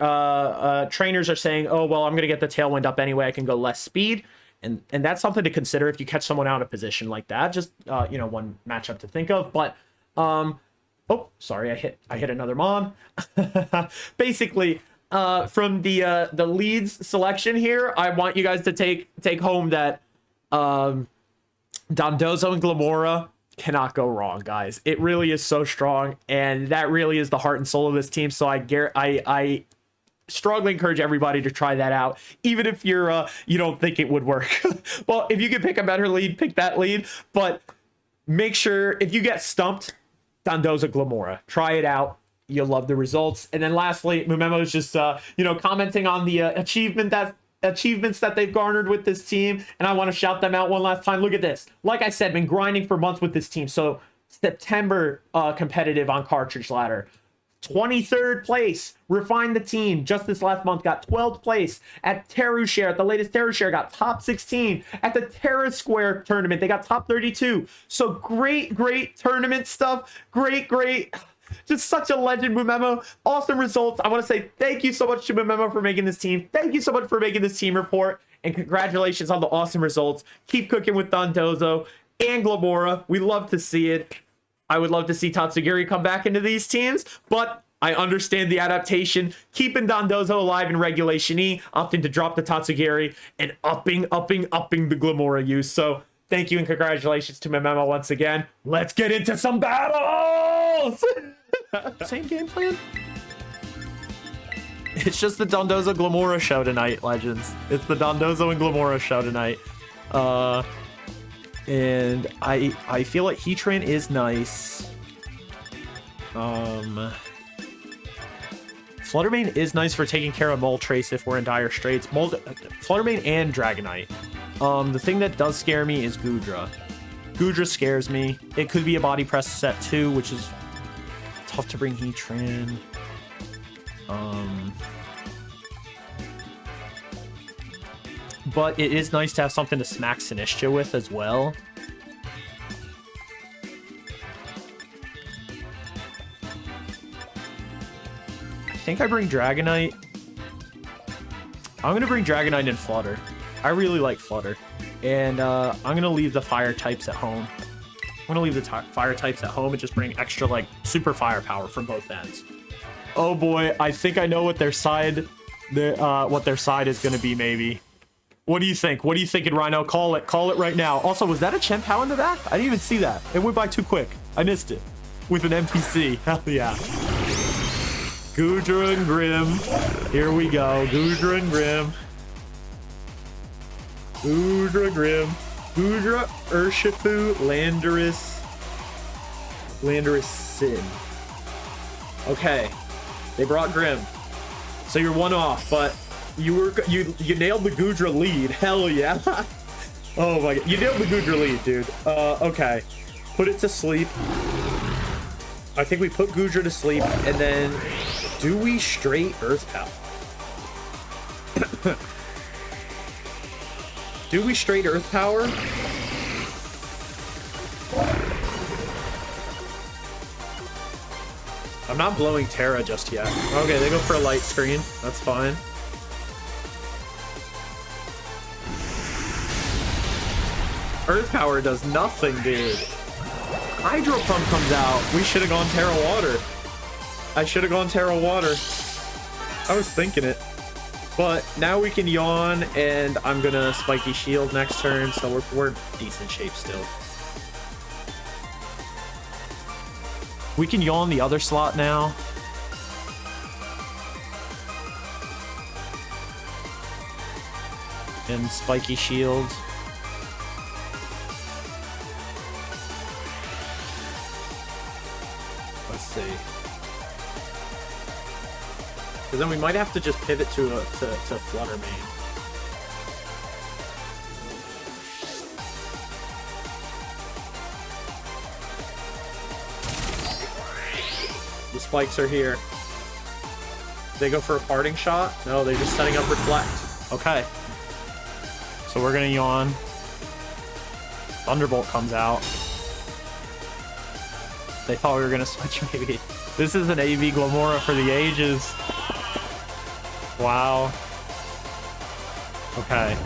trainers are saying, oh well, I'm gonna get the Tailwind up anyway, I can go less speed. And that's something to consider if you catch someone out of position like that. Just you know, one matchup to think of. But oh, sorry, I hit another mon. Basically, from the leads selection here, I want you guys to take home that Dondozo and Glimmora cannot go wrong, guys. It really is so strong, and that really is the heart and soul of this team. So I strongly encourage everybody to try that out, even if you're you don't think it would work. Well, if you can pick a better lead, pick that lead, but make sure if you get stumped, Dondozo Glimmora, try it out, you'll love the results. And then lastly, Mumemo is just you know, commenting on the achievements that they've garnered with this team, and I want to shout them out one last time. Look at this. Like I said, been grinding for months with this team. So September competitive on Cartridge Ladder, 23rd place, refined the team just this last month, got 12th place at Terru Share. At the latest Terru Share, got top 16 at the Terra Square tournament. They got top 32. So great tournament stuff. Great, just such a legend, Mumemo. Awesome results. I want to say thank you so much to Mumemo for making this team. Thank you so much for making this team report, and congratulations on the awesome results. Keep cooking with Dondozo and Glimmora. We love to see it. I would love to see Tatsugiri come back into these teams, but I understand the adaptation, keeping Dondozo alive in Regulation E, opting to drop the Tatsugiri, and upping the Glimmora use. So thank you and congratulations to Mumemo once again. Let's get into some battles! Same game plan? It's just the Dondozo Glimmora show tonight, Legends. It's the Dondozo and Glimmora show tonight. And I feel like Heatran is nice. Fluttermane is nice for taking care of Moltres if we're in dire straits. Fluttermane and Dragonite. The thing that does scare me is Goodra. Goodra scares me. It could be a body press set too, which is tough to bring Heatran. But it is nice to have something to smack Sinistcha with as well. I think I bring Dragonite. I'm going to bring Dragonite and Flutter. I really like Flutter. And I'm going to leave the fire types at home. I'm going to leave the fire types at home and just bring extra, like, super firepower from both ends. Oh boy, I think I know what their side is going to be, maybe. What do you think? What are you thinking, Rhino? Call it. Call it right now. Also, was that a Chien-Pao in the back? I didn't even see that. It went by too quick. I missed it. With an NPC. Hell yeah. Goodra and Grim. Here we go. Goodra and Grim. Goodra, Grim. Goodra, Urshifu, Landorus, Sin. Okay. They brought Grim. So you're one off, but you nailed the Goodra lead. Hell yeah. Oh my god. You nailed the Goodra lead, dude. Okay. Put it to sleep. I think we put Goodra to sleep, and then do we straight Earth Power? Do we straight Earth Power? I'm not blowing Terra just yet. Okay, they go for a light screen. That's fine. Earth Power does nothing, dude. Hydro Pump comes out. We should have gone Terra Water. I should have gone Terra Water. I was thinking it. But now we can Yawn, and I'm gonna Spiky Shield next turn, so we're decent shape still. We can Yawn the other slot now. And Spiky Shield. Let's see. Because then we might have to just pivot to Flutter Mane. The spikes are here. They go for a parting shot? No, they're just setting up Reflect. Okay. So we're gonna Yawn. Thunderbolt comes out. They thought we were gonna switch maybe. This is an AV Glimmora for the ages. Wow. Okay.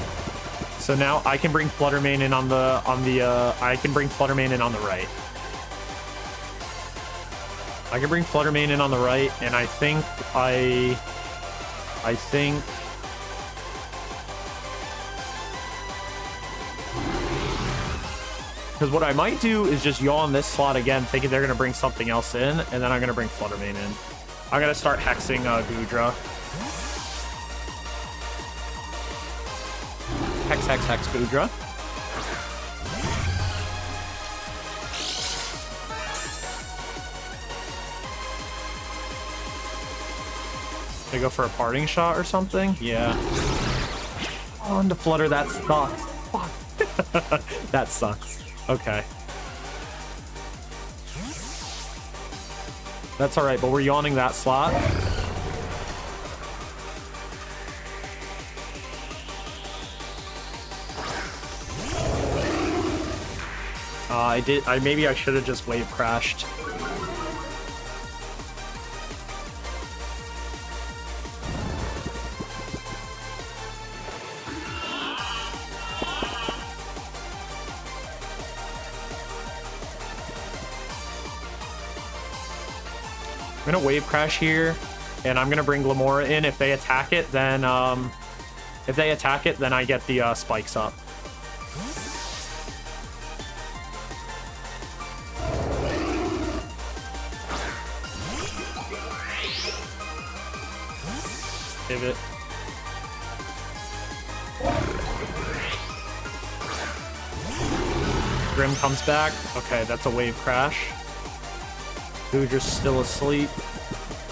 So now I can bring Flutter Mane in on the I can bring Flutter Mane in on the right. I can bring Flutter Mane in on the right, and I think because what I might do is just Yawn this slot again, thinking they're going to bring something else in, and then I'm going to bring Flutter Mane in. I'm going to start hexing Goodra. Hex, hex, hex, Goodra. They go for a parting shot or something? Yeah. On to Flutter, that sucks. Fuck. That sucks. Okay. That's alright, but we're Yawning that slot. Maybe I should have just wave crashed. I'm gonna wave crash here, and I'm gonna bring Glimmora in. If they attack it, then I get the spikes up. Pivot. Grim comes back. Okay, that's a wave crash. Goodra's still asleep.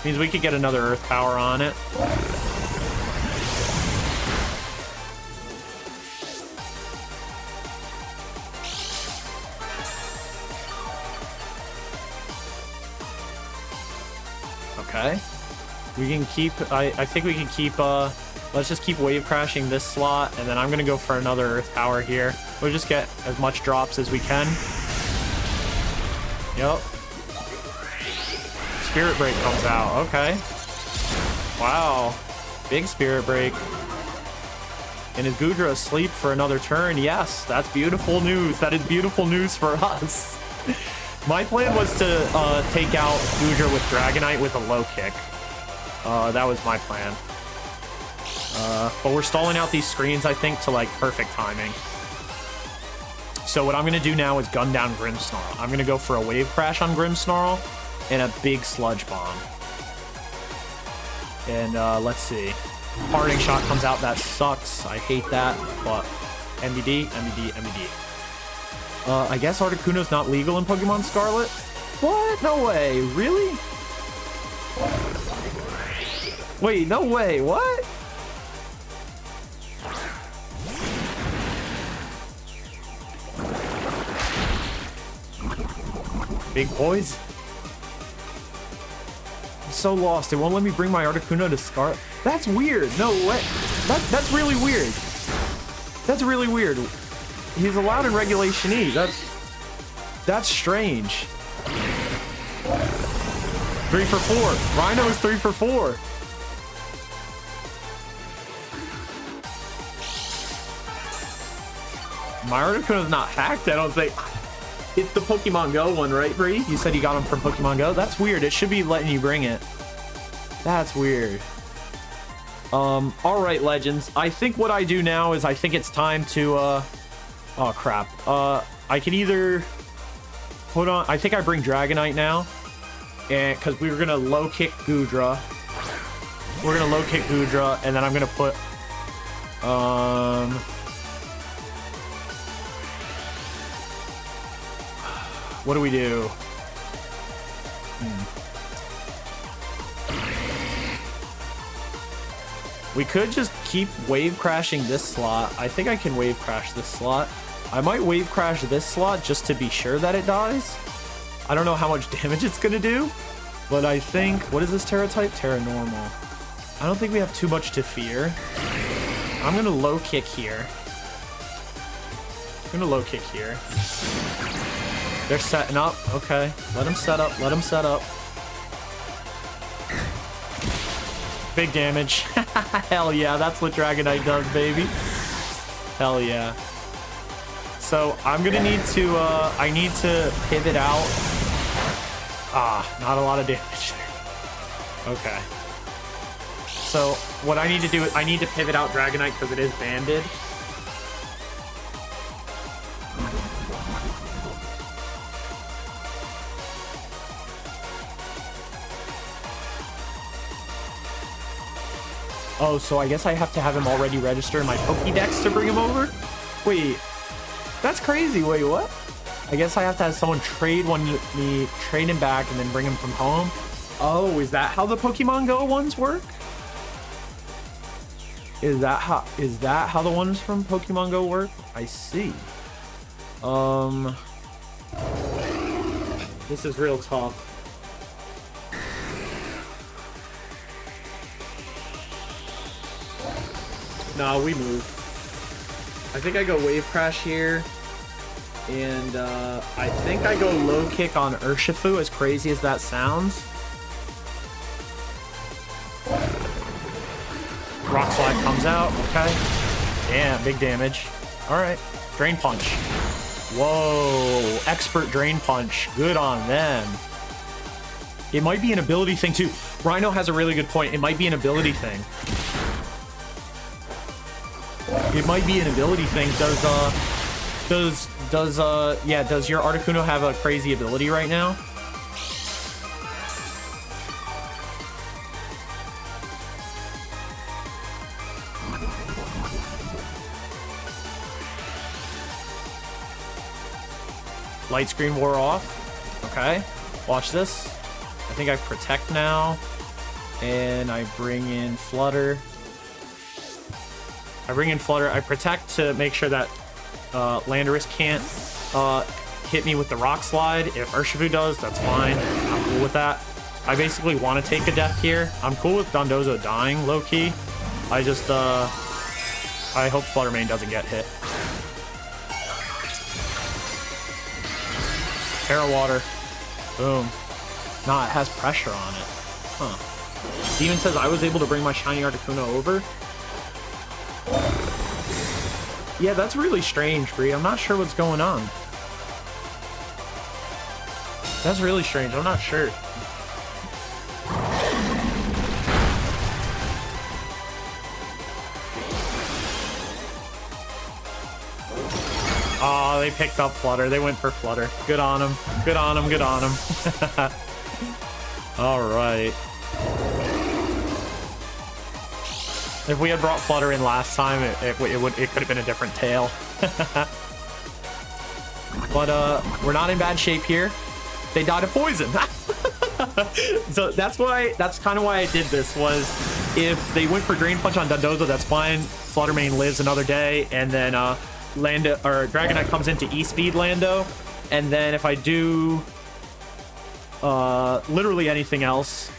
Means we could get another Earth Power on it. Okay. We can keep, I think we can keep, let's just keep wave crashing this slot, and then I'm gonna go for another Earth Power here. We'll just get as much drops as we can. Yep. Spirit Break comes out, okay. Wow. Big Spirit Break. And is Goodra asleep for another turn? Yes, that's beautiful news. That is beautiful news for us. My plan was to take out Goodra with Dragonite with a low kick. That was my plan. But we're stalling out these screens, I think, to like perfect timing. So what I'm going to do now is gun down Grimmsnarl. I'm going to go for a Wave Crash on Grimmsnarl and a big Sludge Bomb. And let's see. Parting Shot comes out. That sucks. I hate that. But MBD, MBD, MBD. I guess Articuno's not legal in Pokemon Scarlet? What? No way. Really? Wait, no way. What? Big boys? I'm so lost. It won't let me bring my Articuno to Scarlet. That's weird. No way. That's really weird. That's really weird. He's allowed in Regulation E. That's strange. 3 for 4. Rhino is 3 for 4. My Articuno's not hacked, I don't think. It's the Pokemon Go one, right, Bree? You said you got him from Pokemon Go? That's weird. It should be letting you bring it. That's weird. All right, Legends. I think what I do now is I think it's time to, oh, crap. I can either put on... I think I bring Dragonite now. And because we were going to low kick Goodra. We're going to low kick Goodra, and then I'm going to put... What do we do? We could just keep wave crashing this slot. I think I can wave crash this slot. I might wave crash this slot just to be sure that it dies. I don't know how much damage it's gonna do, but I think, what is this Terra type? Terra normal. I don't think we have too much to fear. I'm gonna low kick here. I'm gonna low kick here. They're setting up. Okay. Let them set up. Let them set up. Big damage. Hell yeah. That's what Dragonite does, baby. Hell yeah. So I'm going to need to, I need to pivot out. Ah, not a lot of damage there. Okay. So what I need to do is I need to pivot out Dragonite because it is banded. Oh, so I guess I have to have him already register in my Pokédex to bring him over? Wait, that's crazy. Wait, what? I guess I have to have someone trade him back and then bring him from home. Oh, is that how the Pokemon Go ones work? Is that how the ones from Pokemon Go work? I see. This is real tough. No, we move. I think I go Wave Crash here. And I think I go low kick on Urshifu, as crazy as that sounds. Rock Slide comes out, okay. Yeah, big damage. Alright, Drain Punch. Whoa, expert Drain Punch. Good on them. It might be an ability thing too. Rhino has a really good point. It might be an ability thing. It might be an ability thing. Does your Articuno have a crazy ability right now? Light screen wore off. Okay, watch this. I think I protect now, and I bring in Flutter. I protect to make sure that Landorus can't hit me with the Rock Slide. If Urshifu does, that's fine. I'm cool with that. I basically want to take a death here. I'm cool with Dondozo dying, low-key. I just, I hope Flutter Mane doesn't get hit. Terra Water. Boom. Nah, it has pressure on it. Huh. Demon says I was able to bring my shiny Articuno over. Yeah, that's really strange, Bree. I'm not sure what's going on. That's really strange. I'm not sure. Oh, they picked up Flutter. They went for Flutter. Good on them. Good on them. Good on them. All right. If we had brought Flutter in last time, it could have been a different tale. But we're not in bad shape here. They died of poison. So that's kind of why I did this. Was if they went for Drain Punch on Dondozo, that's fine. Flutter Mane lives another day, and then Lando or Dragonite comes into E-Speed Lando, and then if I do literally anything else,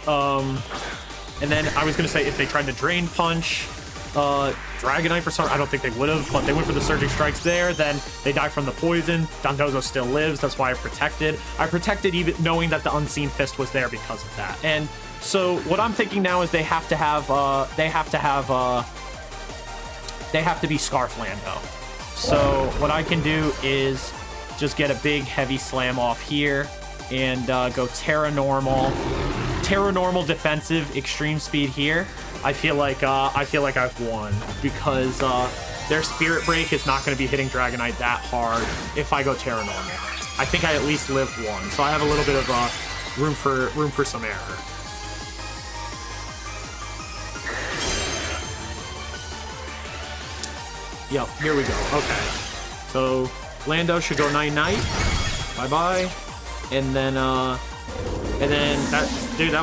and then I was gonna say if they tried to Drain Punch Dragonite for some, I don't think they would have, but they went for the Surging Strikes there, then they die from the poison. Dondozo still lives. That's why I protected. I protected even knowing that the Unseen Fist was there because of that. And so what I'm thinking now is they have to be Scarf Lando. So what I can do is just get a big heavy slam off here and go Terra Normal defensive extreme speed here. I feel like I've won because their Spirit Break is not going to be hitting Dragonite that hard if I go Terra Normal. I think I at least live one, so I have a little bit of room for some error. Yep, here we go. Okay, so Lando should go night-night. Bye-bye. And then that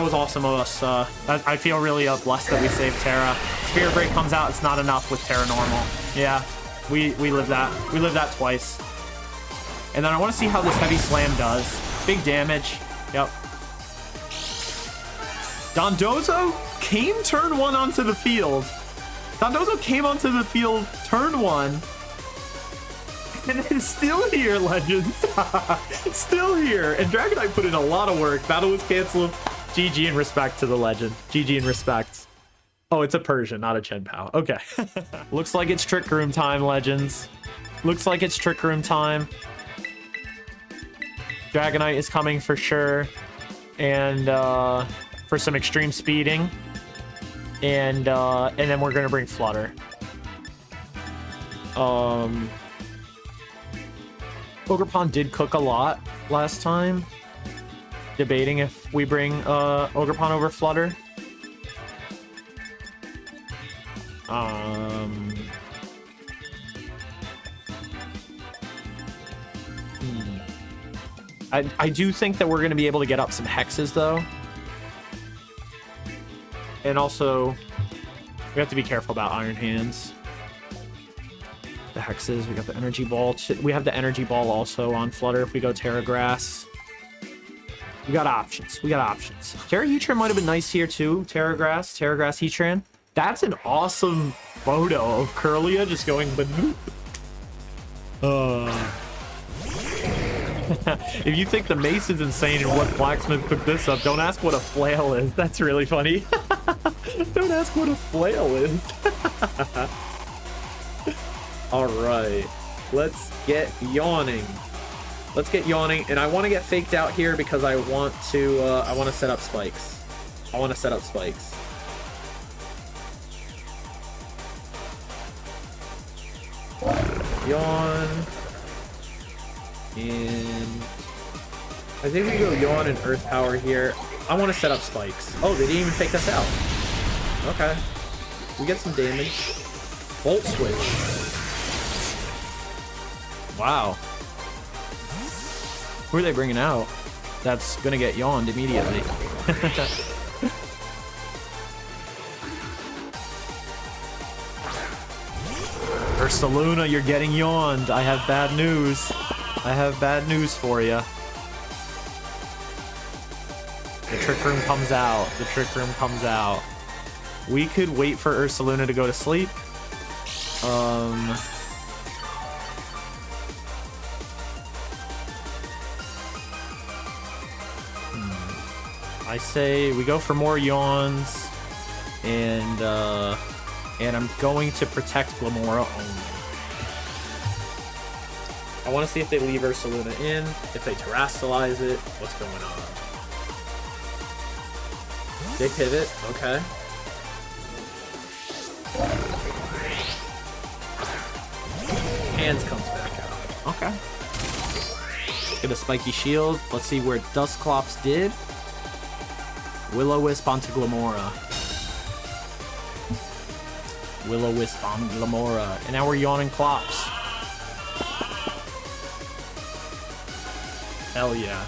was awesome of us. I feel really blessed that we saved Terra. Spirit Break comes out, it's not enough with Terra Normal. Yeah, we live that. We live that twice. And then I want to see how this Heavy Slam does. Big damage. Yep. Dondozo came turn 1 onto the field. Dondozo came onto the field turn 1. And it's still here, Legends. Still here. And Dragonite put in a lot of work. Battle was canceled. GG in respect to the Legend. GG in respect. Oh, it's a Persian, not a Chien-Pao. Okay. Looks like it's Trick Room time, Legends. Looks like it's Trick Room time. Dragonite is coming for sure. And for some extreme speeding. And then we're going to bring Flutter. Ogerpon did cook a lot last time. Debating if we bring Ogerpon over Flutter. I do think that we're going to be able to get up some hexes though. And also, we have to be careful about Iron Hands. The hexes, we got the energy ball. We have the energy ball also on Flutter if we go Terra Grass. We got options. We got options. Terra Heatran might have been nice here too. Terra Grass Heatran. That's an awesome photo of Curlia just going banoo. If you think the mace is insane and what Blacksmith cooked this up, don't ask what a flail is. That's really funny. Don't ask what a flail is. All right, let's get yawning. Let's get yawning, and I want to get faked out here because I want to set up spikes. I want to set up spikes. Yawn. And I think we go Yawn and Earth Power here. I want to set up spikes. Oh, they didn't even fake us out. Okay. We get some damage. Volt Switch. Wow. Who are they bringing out? That's gonna get yawned immediately. Ursaluna, you're getting yawned. I have bad news. I have bad news for you. The Trick Room comes out. The Trick Room comes out. We could wait for Ursaluna to go to sleep. I say we go for more yawns, and I'm going to protect Glimmora only. I want to see if they leave Ursaluna in, if they terrestrialize it, what's going on. They pivot, okay. Hands comes back out. Okay. Get a spiky shield. Let's see where Dusclops did. Will-O-Wisp onto Glimmora. Will-O-Wisp on Glimmora. And now we're yawning Clops. Hell yeah.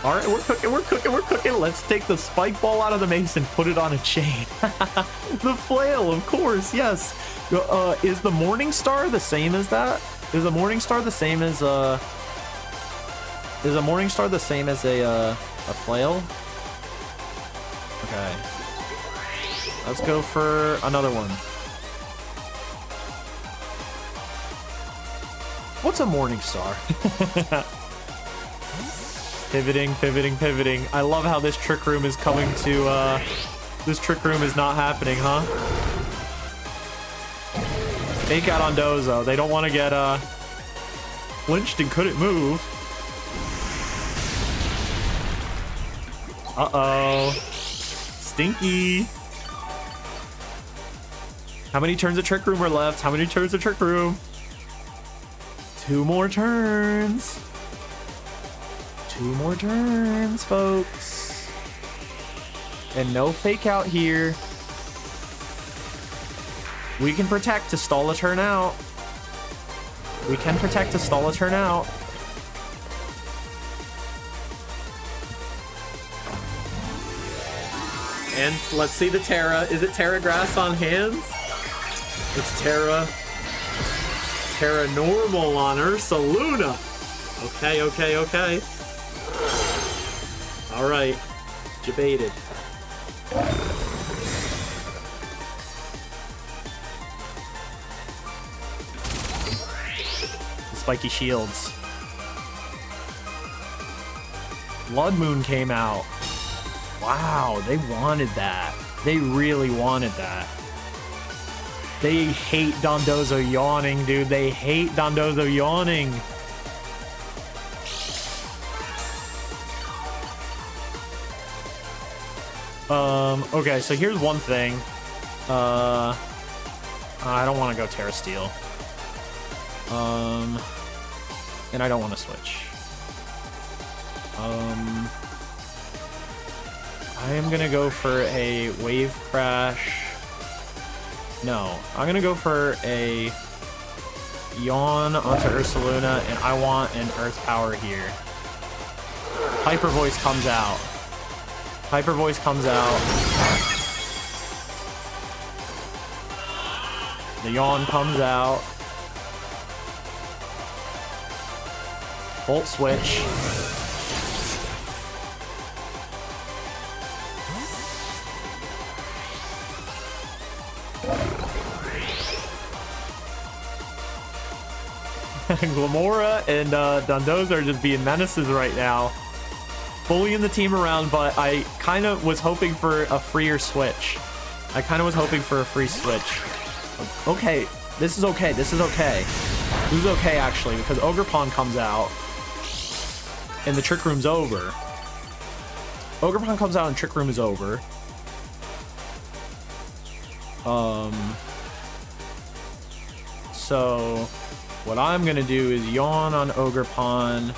Alright, we're cooking, we're cooking, we're cooking. Let's take the spike ball out of the mace and put it on a chain. The flail, of course, yes. Is the Morning Star the same as that? Is the Morning Star the same as a flail? Okay. Let's go for another one. What's a Morning Star? Pivoting, pivoting, pivoting. I love how this Trick Room is coming to, this Trick Room is not happening, huh? Fake out on Dozo. They don't want to get, flinched and couldn't move. Uh-oh. Stinky. How many turns of Trick Room are left? How many turns of Trick Room? 2 more turns. 2 more turns, folks. And no fake out here. We can protect to stall a turn out. We can protect to stall a turn out. And let's see the Terra. Is it Terra Grass on hands? It's Terra Normal on Ursaluna. Okay, okay, okay. All right, debated. Spiky shields. Bloodmoon came out. Wow, they wanted that. They really wanted that. They hate Dondozo yawning, dude. They hate Dondozo yawning. Okay, so here's one thing. I don't want to go Terra Steel. And I don't want to switch. I am gonna go for a Wave Crash. No, I'm gonna go for a Yawn onto Ursaluna, and I want an Earth Power here. Hyper Voice comes out. Hyper Voice comes out. The Yawn comes out. Volt Switch. Glimmora and Dondozo are just being menaces right now. Bullying the team around, but I kind of was hoping for a freer switch. I kind of was hoping for a free switch. Okay, this is okay. This is okay. This is okay, actually, because Ogerpon comes out and the Trick Room's over. Ogerpon comes out and Trick Room is over. So what I'm gonna do is Yawn on Ogerpon.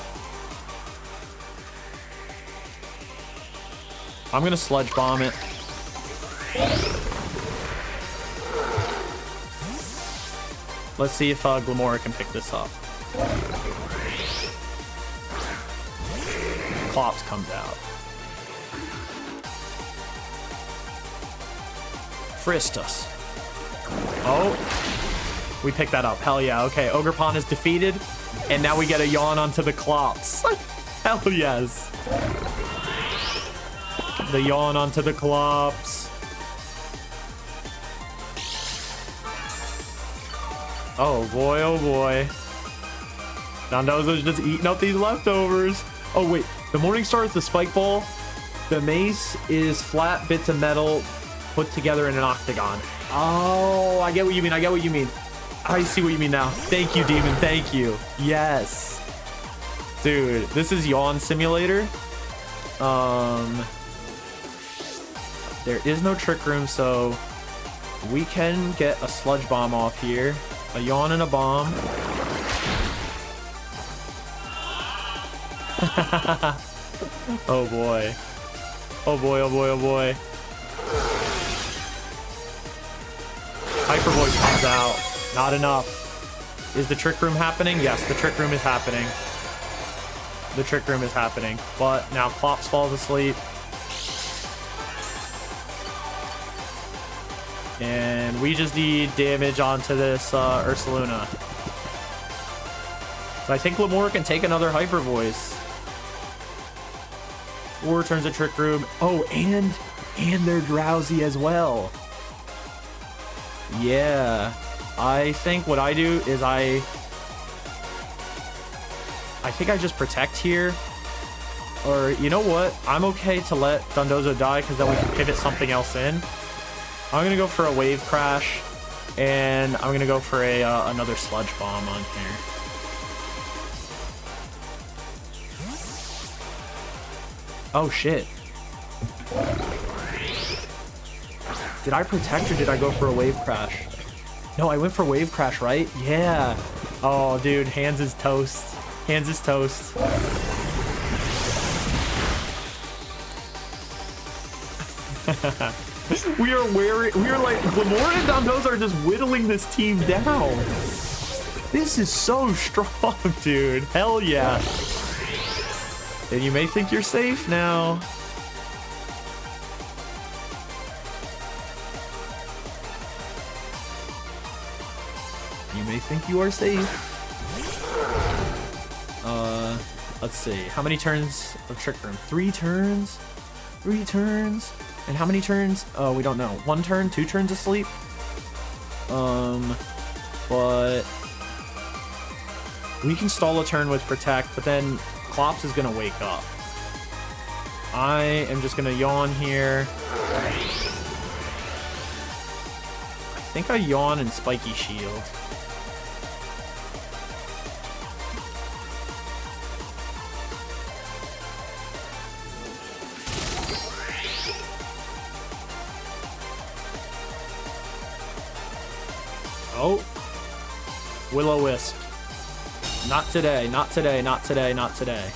I'm gonna Sludge Bomb it. Let's see if Glimmora can pick this up. Clops comes out. Fristus. Oh, we picked that up. Hell yeah. Okay, Ogerpon is defeated, and now we get a Yawn onto the Clops. Hell yes. The yawn onto the Clops. Oh boy, oh boy. Dondozo's just eating up these leftovers. Oh wait, the Morningstar is the spike ball. The mace is flat bits of metal put together in an octagon. Oh, I get what you mean. I get what you mean. I see what you mean now. Thank you, Demon. Thank you. Yes. Dude, this is Yawn Simulator. There is no Trick Room, so we can get a Sludge Bomb off here. A Yawn and a Bomb. Oh boy. Oh boy, oh boy, oh boy. Hyper Voice comes out. Not enough. Is the Trick Room happening? Yes, the Trick Room is happening. The Trick Room is happening. But now Clops falls asleep. And we just need damage onto this Ursaluna. So I think Glimmora can take another Hyper Voice. Or turns a Trick Room. Oh, and they're drowsy as well. Yeah. I think what I do is I think I just protect here. Or, you know what? I'm okay to let Dondozo die because then we can pivot something else in. I'm going to go for a Wave Crash. And I'm going to go for a another Sludge Bomb on here. Oh, shit. Did I protect or did I go for a Wave Crash? No, I went for Wave Crash, right? Yeah. Oh, dude, Hands is toast. Hands is toast. we are like, Glimmora and Dondozo are just whittling this team down. This is so strong, dude. Hell yeah. And you may think you're safe now. You may think you are safe. Let's see. How many turns of Trick Room? 3 turns? 3 turns? And how many turns? Oh, we don't know. 1 turn? 2 turns of sleep? But we can stall a turn with Protect, but then Clops is gonna wake up. I am just gonna yawn here. I think I yawn and Spiky Shield. Oh, Will-O-Wisp. Not today, not today, not today, not today.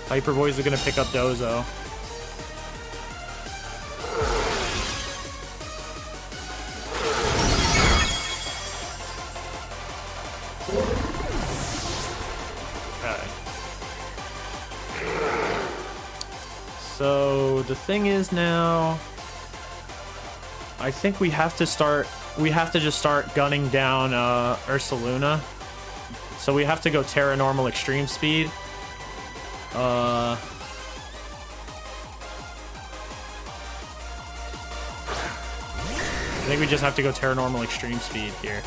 Hyper Voice are gonna pick up Dozo. Okay. So the thing is now, I think we have to just start gunning down Ursaluna. So we have to go Terra Normal Extreme Speed. I think we just have to go Terra Normal Extreme Speed here.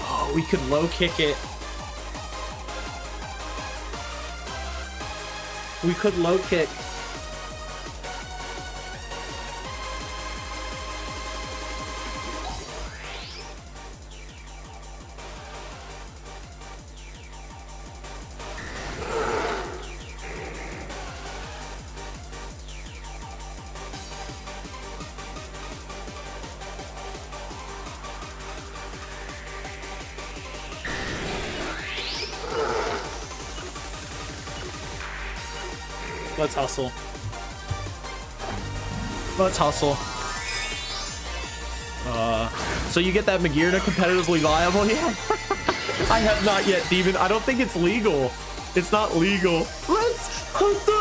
Oh, we could low kick it. We could low kick. Let's hustle. Let's hustle. So you get that Magirna competitively viable? Yeah. I have not yet, Demon. I don't think it's legal. It's not legal. Let's hustle!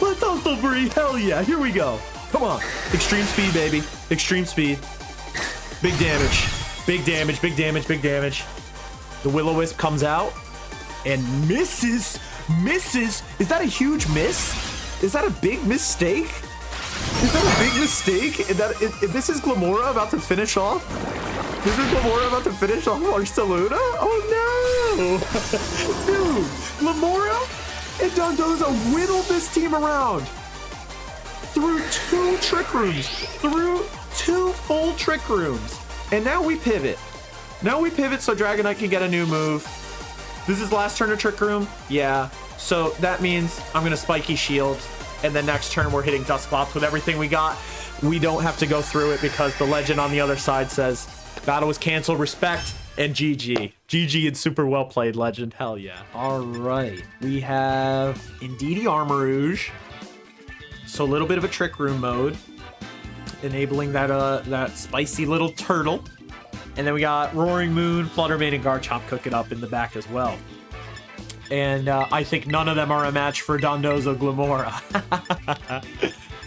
Let's hustle, Bree. Hell yeah. Here we go. Come on. Extreme speed, baby. Extreme speed. Big damage. Big damage, big damage, big damage. The Will-O-Wisp comes out. and misses. Misses? Is that a huge miss? Is that a big mistake? Is that a big mistake? This is Glimmora about to finish off? This is Glimmora about to finish off Ursaluna? Oh no! Dude, Glimmora and Dondozo whittled this team around through 2 trick rooms. Through 2 full trick rooms. And now we pivot. Now we pivot so Dragonite can get a new move. This is last turn of Trick Room? Yeah. So that means I'm going to Spiky Shield. And then next turn we're hitting Dusclops with everything we got. We don't have to go through it because the legend on the other side says battle was canceled, respect, and GG. GG and super well played, legend. Hell yeah. All right. We have Indeedee Armarouge. So a little bit of a Trick Room mode. Enabling that spicy little turtle. And then we got Roaring Moon, Fluttermane, and Garchomp cooking up in the back as well. And I think none of them are a match for Dondozo Glimoura.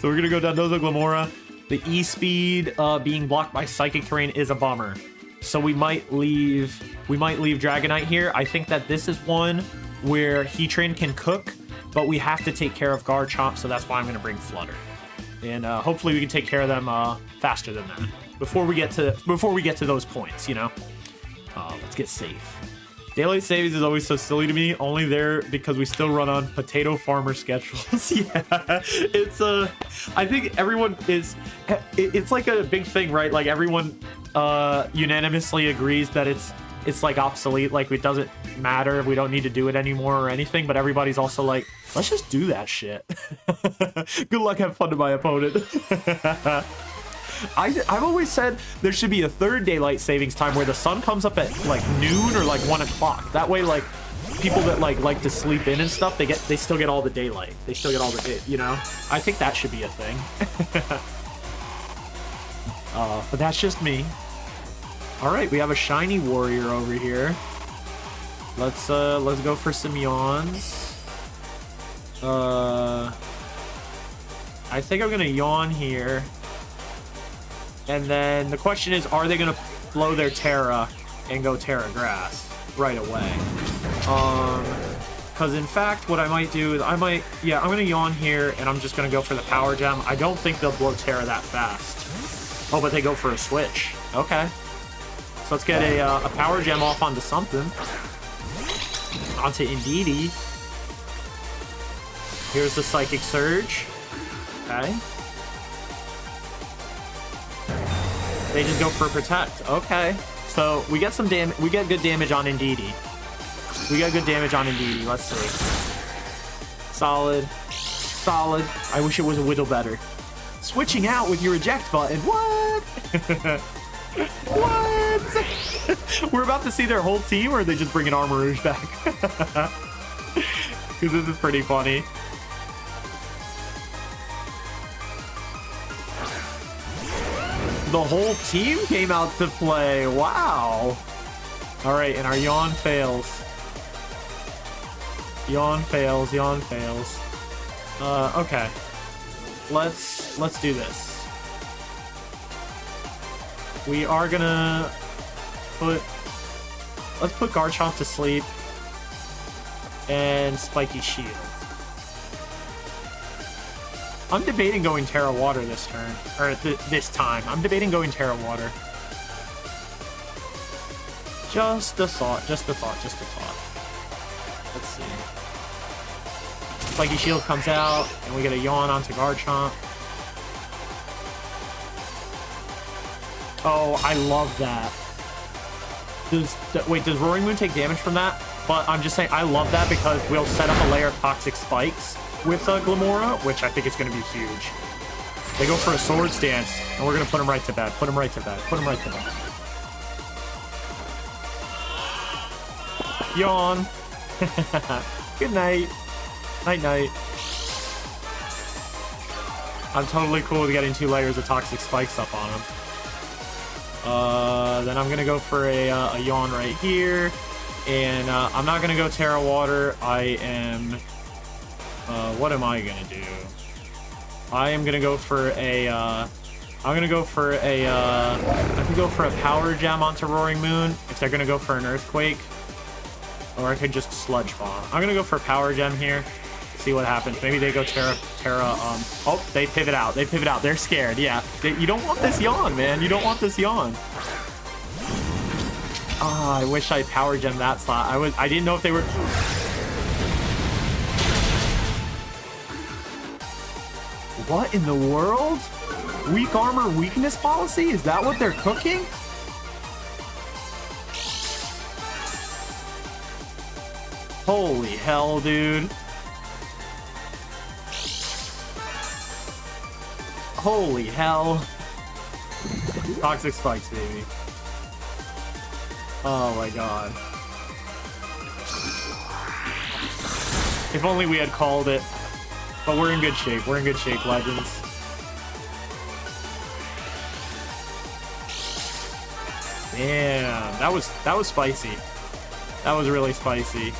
So we're going to go Dondozo Glimoura. The E-Speed being blocked by Psychic Terrain is a bummer. So we might leave Dragonite here. I think that this is one where Heatran can cook, but we have to take care of Garchomp, so that's why I'm going to bring Flutter. And hopefully we can take care of them faster than that. Before we get to those points, you know. Let's get safe. Daylight savings is always so silly to me. Only there because we still run on potato farmer schedules. Yeah, it's I think everyone is. It's like a big thing, right? Like everyone unanimously agrees that it's like obsolete. Like it doesn't matter. We don't need to do it anymore or anything. But everybody's also like, let's just do that shit. Good luck, have fun to my opponent. I've always said there should be a 3rd daylight savings time where the sun comes up at like noon or like 1 o'clock. That way, like people that like to sleep in and stuff, they still get all the daylight. They still get all the day, you know. I think that should be a thing. But that's just me. All right, we have a shiny warrior over here. Let's go for some yawns. I think I'm gonna yawn here. And then the question is, are they going to blow their Terra and go Terra Grass right away? Because in fact, what I might do is I'm going to yawn here and I'm just going to go for the Power Gem. I don't think they'll blow Terra that fast. Oh, but they go for a switch. Okay. So let's get a Power Gem off onto something. Onto Indeedee. Here's the Psychic Surge. Okay. They just go for Protect. Okay. So we get some damage. We get good damage on Indeedee. Let's see. Solid. Solid. I wish it was a whittle better. Switching out with your eject button. What? What? We're about to see their whole team, or are they just bringing Armarouge back? Because this is pretty funny. The whole team came out to play. Wow. All right, and our yawn fails. Yawn fails. Okay. Let's do this. We are gonna let's put Garchomp to sleep and Spiky Shield. I'm debating going Terra Water this turn, or this time. I'm debating going Terra Water. Just a thought. Let's see. Spiky Shield comes out, and we get a yawn onto Garchomp. Oh, I love that. Does Roaring Moon take damage from that? But I'm just saying, I love that because we'll set up a layer of Toxic Spikes with Glimmora, which I think is going to be huge. They go for a Swords Dance, and we're going to put him right to bed. Yawn. Good night. Night. I'm totally cool with getting 2 layers of Toxic Spikes up on him. Then I'm going to go for a yawn right here. And I'm not going to go Terra Water. I am... what am I going to do? I am going to go for a... I could go for a Power Gem onto Roaring Moon if they're going to go for an Earthquake. Or I could just Sludge Bomb. I'm gonna go for Power Gem here. See what happens. Maybe they go Terra, oh, they pivot out. They pivot out. They're scared. Yeah. You don't want this Yawn, man. You don't want this Yawn. Ah, I wish I Power Gem that slot. I didn't know if they were... What in the world? Weak armor weakness policy? Is that what they're cooking? Holy hell, dude. Holy hell. Toxic spikes, baby. Oh my god. If only we had called it. But we're in good shape. We're in good shape, Legends. Damn, that was spicy. That was really spicy.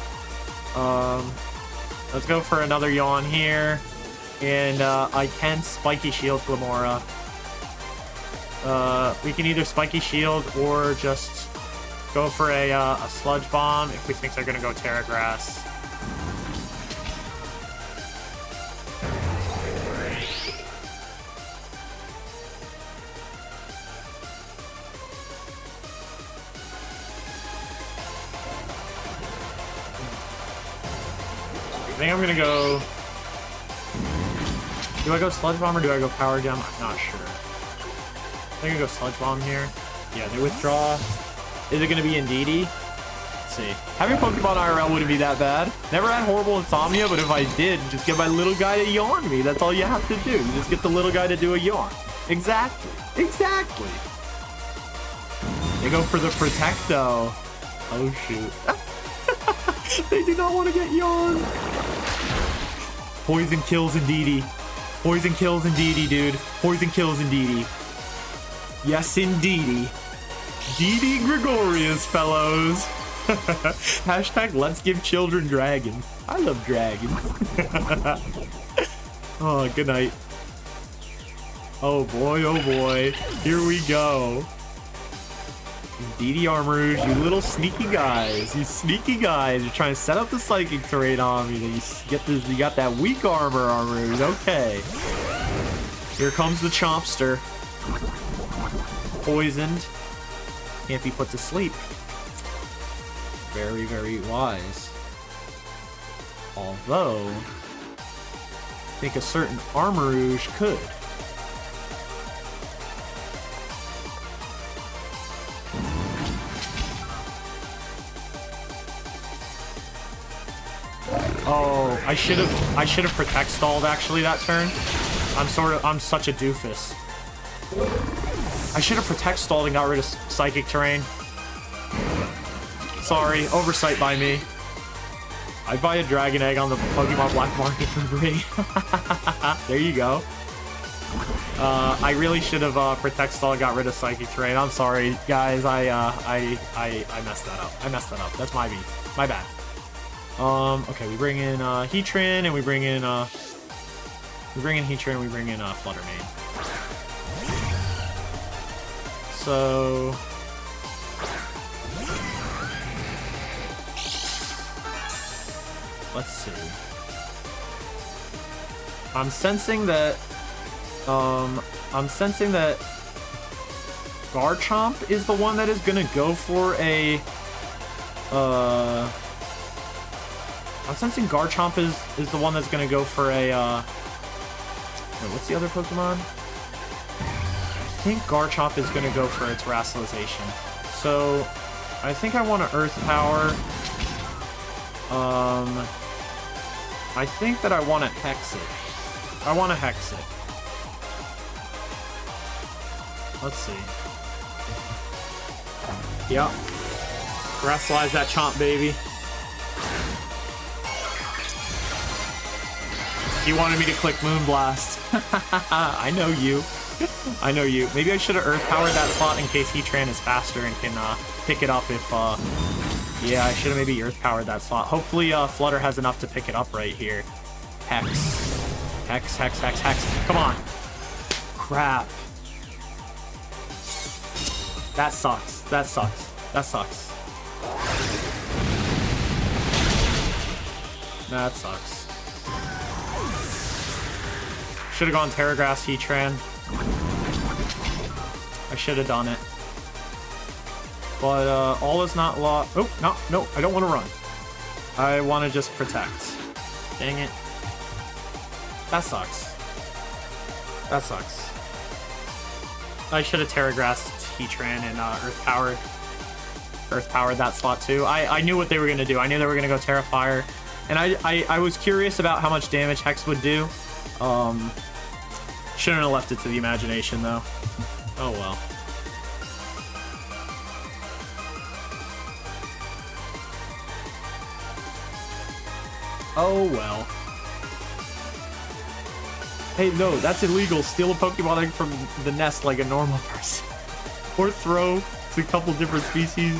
Let's go for another Yawn here. And I can Spiky Shield Glimmora. We can either Spiky Shield or just go for a Sludge Bomb if we think they're gonna go Terra Grass. I think I'm gonna go... Do I go Sludge Bomb or do I go Power Gem? I'm not sure. I think I go Sludge Bomb here. Yeah, they withdraw. Is it gonna be Indeedee? Let's see. Having Pokemon IRL wouldn't be that bad. Never had horrible insomnia, but if I did, just get my little guy to yawn me. That's all you have to do. You just get the little guy to do a yawn. Exactly. Exactly. They go for the Protecto. Oh, shoot. They do not want to get yawned. Poison kills Indeedee. Poison kills Indeedee, dude. Poison kills Indeedee. Yes, Indeedee. DD Gregorius, fellows. Hashtag let's give children dragons. I love dragons. Oh, good night. Oh boy, oh boy. Here we go. Indeedee Armarouge, you little sneaky guys. You sneaky guys. You're trying to set up the psychic terrain on me. You got that weak armor, Armarouge. Okay. Here comes the Chompster. Poisoned. Can't be put to sleep. Very, very wise. Although, I think a certain Armarouge could. Oh, I should have Protect stalled actually that turn. I'm such a doofus. I should have Protect stalled and got rid of Psychic Terrain. Sorry, oversight by me. I'd buy a Dragon Egg on the Pokemon Black Market for free. There you go. I really should have Protect stalled and got rid of Psychic Terrain. I'm sorry, guys. I messed that up. I messed that up. That's my beat. My bad. Okay, we bring in Heatran and we bring in Heatran and we bring in Fluttermane. So let's see. I'm sensing that Garchomp is the one that is gonna go for a I'm sensing Garchomp is the one that's gonna go for a what's the other Pokemon? I think Garchomp is gonna go for its Terastallization. So I think I want to Earth Power. I think that I want to Hex it. I want to Hex it. Let's see. Yep. Terastallize that Chomp, baby. You wanted me to click Moonblast. I know you. I know you. Maybe I should have Earth Powered that slot in case Heatran is faster and can pick it up if... yeah, I should have maybe Earth Powered that slot. Hopefully Flutter has enough to pick it up right here. Hex. Hex, Hex, Hex, Hex. Come on. Crap. That sucks. That sucks. That sucks. That sucks. Should have gone Terra Grass Heatran. I should have done it. But all is not lost. Oh, no, I don't want to run. I want to just protect. Dang it. That sucks. That sucks. I should have Terra Grassed Heatran and Earth Powered that slot too. I knew what they were going to do. I knew they were going to go Terra Fire. And I was curious about how much damage Hex would do. Shouldn't have left it to the imagination though. Oh well. Oh well. Hey, no, that's illegal. Steal a Pokemon egg from the nest like a normal person. Or throw to a couple different species.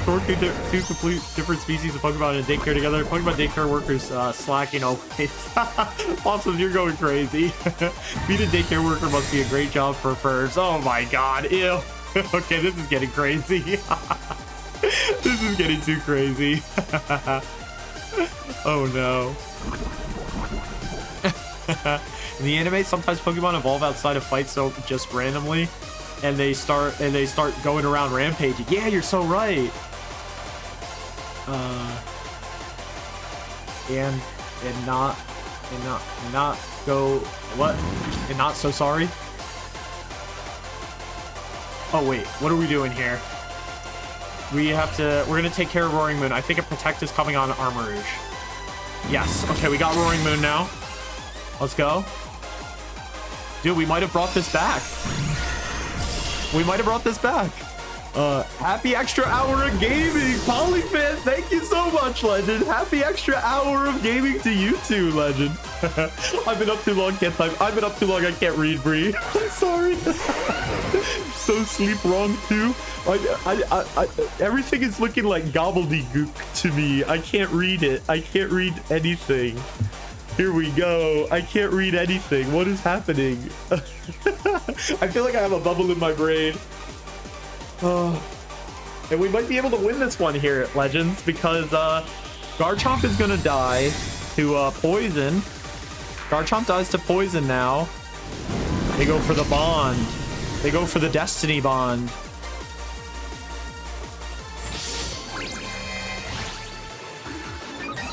Throw two complete different species of Pokemon in a daycare together. Pokemon daycare workers slacking always. Awesome, you're going crazy. Being a daycare worker must be a great job for furs. Oh my god, ew. Okay, this is getting crazy. This is getting too crazy. Oh no. In the anime, sometimes Pokemon evolve outside of fights so just randomly, and they start going around rampaging. Yeah, you're so right. And not go what? And not so sorry. Oh wait, what are we doing here? We're gonna take care of Roaring Moon. I think a Protect is coming on Armarouge. Yes. Okay, we got Roaring Moon now. Let's go. Dude, we might have brought this back. We might have brought this back. Happy extra hour of gaming, Polyfan. Thank you so much, Legend. Happy extra hour of gaming to you too, Legend. I've been up too long, can't type. I've been up too long, I can't read, Bree. I'm sorry. So sleep wrong too. Everything is looking like gobbledygook to me. I can't read it. I can't read anything. Here we go. I can't read anything. What is happening? I feel like I have a bubble in my brain. Oh. And we might be able to win this one here, Legends, because Garchomp is going to die to Poison. Garchomp dies to Poison now. They go for the Bond. They go for the Destiny Bond.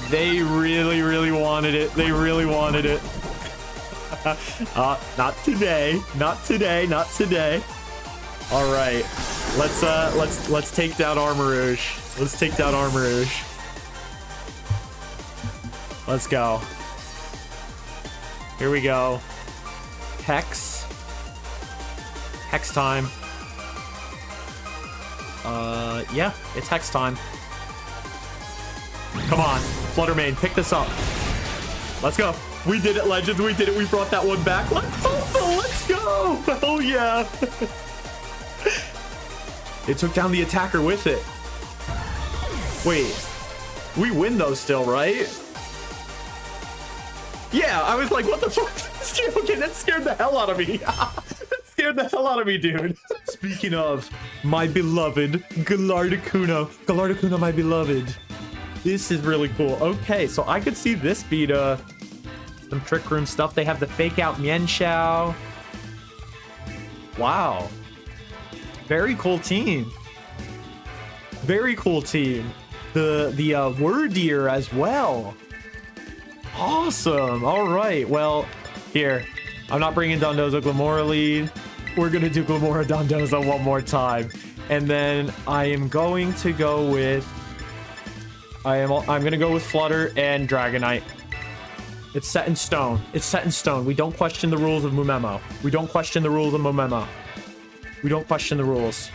They really, really wanted it. They really wanted it. Not today. Not today. Not today. All right. Let's take down Armarouge. Let's take down Armarouge. Let's go. Here we go. Hex. Hex time. Yeah, it's Hex time. Come on, Fluttermane, pick this up. Let's go. We did it, Legends. We did it. We brought that one back. Let's go. Oh, yeah. It took down the attacker with it. Wait, we win though still, right? Yeah, I was like, what the fuck? Okay, that scared the hell out of me. That scared the hell out of me, dude. Speaking of my beloved Gallardicuno, my beloved. This is really cool. Okay, so I could see this beat some Trick Room stuff. They have the fake out Mienshao. Wow. Very cool team. Very cool team. The Wordier as well. Awesome. All right. Well, here. I'm not bringing Dondozo Glimora lead. We're going to do Glimora Dondozo one more time. And then I am going to go with... I'm going to go with Flutter and Dragonite. It's set in stone. It's set in stone. We don't question the rules of Mumemo. We don't question the rules of Mumemo. We don't question the rules.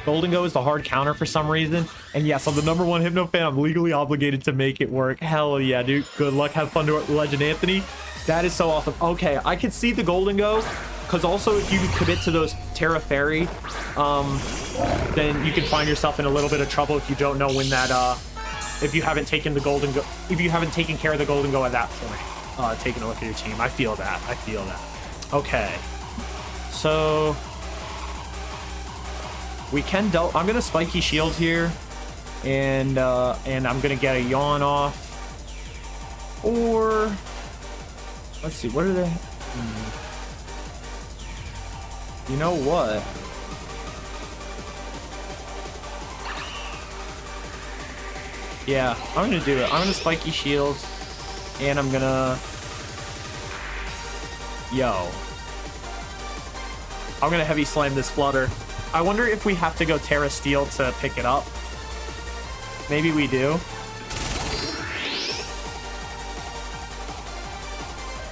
Golden Go is the hard counter for some reason. And yes, I'm the #1 Hypno fan. I'm legally obligated to make it work. Hell yeah, dude. Good luck. Have fun to Legend Anthony. That is so awesome. Okay, I can see the Golden Go. Because also, if you commit to those Terra Fairy, then you can find yourself in a little bit of trouble if you don't know when that, if you haven't taken the Golden Go, if you haven't taken care of the Golden Go at that point. Taking a look at your team. I feel that. I feel that. Okay. So we can I'm gonna Spiky Shield here, and I'm gonna get a Yawn off. Or let's see, what are they? You know what? Yeah, I'm gonna do it. I'm gonna Spiky Shield, and I'm gonna... I'm gonna Heavy Slam this Flutter. I wonder if we have to go Terra Steel to pick it up. Maybe we do.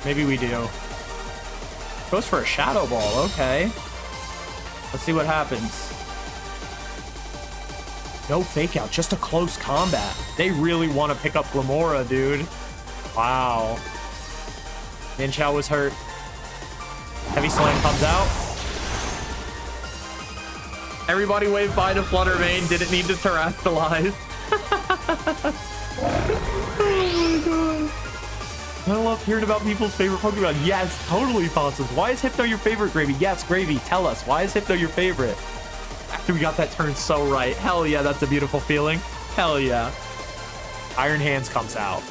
Maybe we do. Goes for a Shadow Ball, okay. Let's see what happens. No fake out, just a close combat. They really want to pick up Glimmora, dude. Wow. Min-Chao was hurt. Heavy Slam comes out. Everybody wave bye to Fluttermane. Didn't need to Terastallize. Oh my god. I love hearing about people's favorite Pokemon. Yes, totally Possums. Why is Hypno your favorite, Gravy? Yes, Gravy, tell us. Why is Hypno your favorite? After we got that turn so right. Hell yeah, that's a beautiful feeling. Hell yeah. Iron Hands comes out.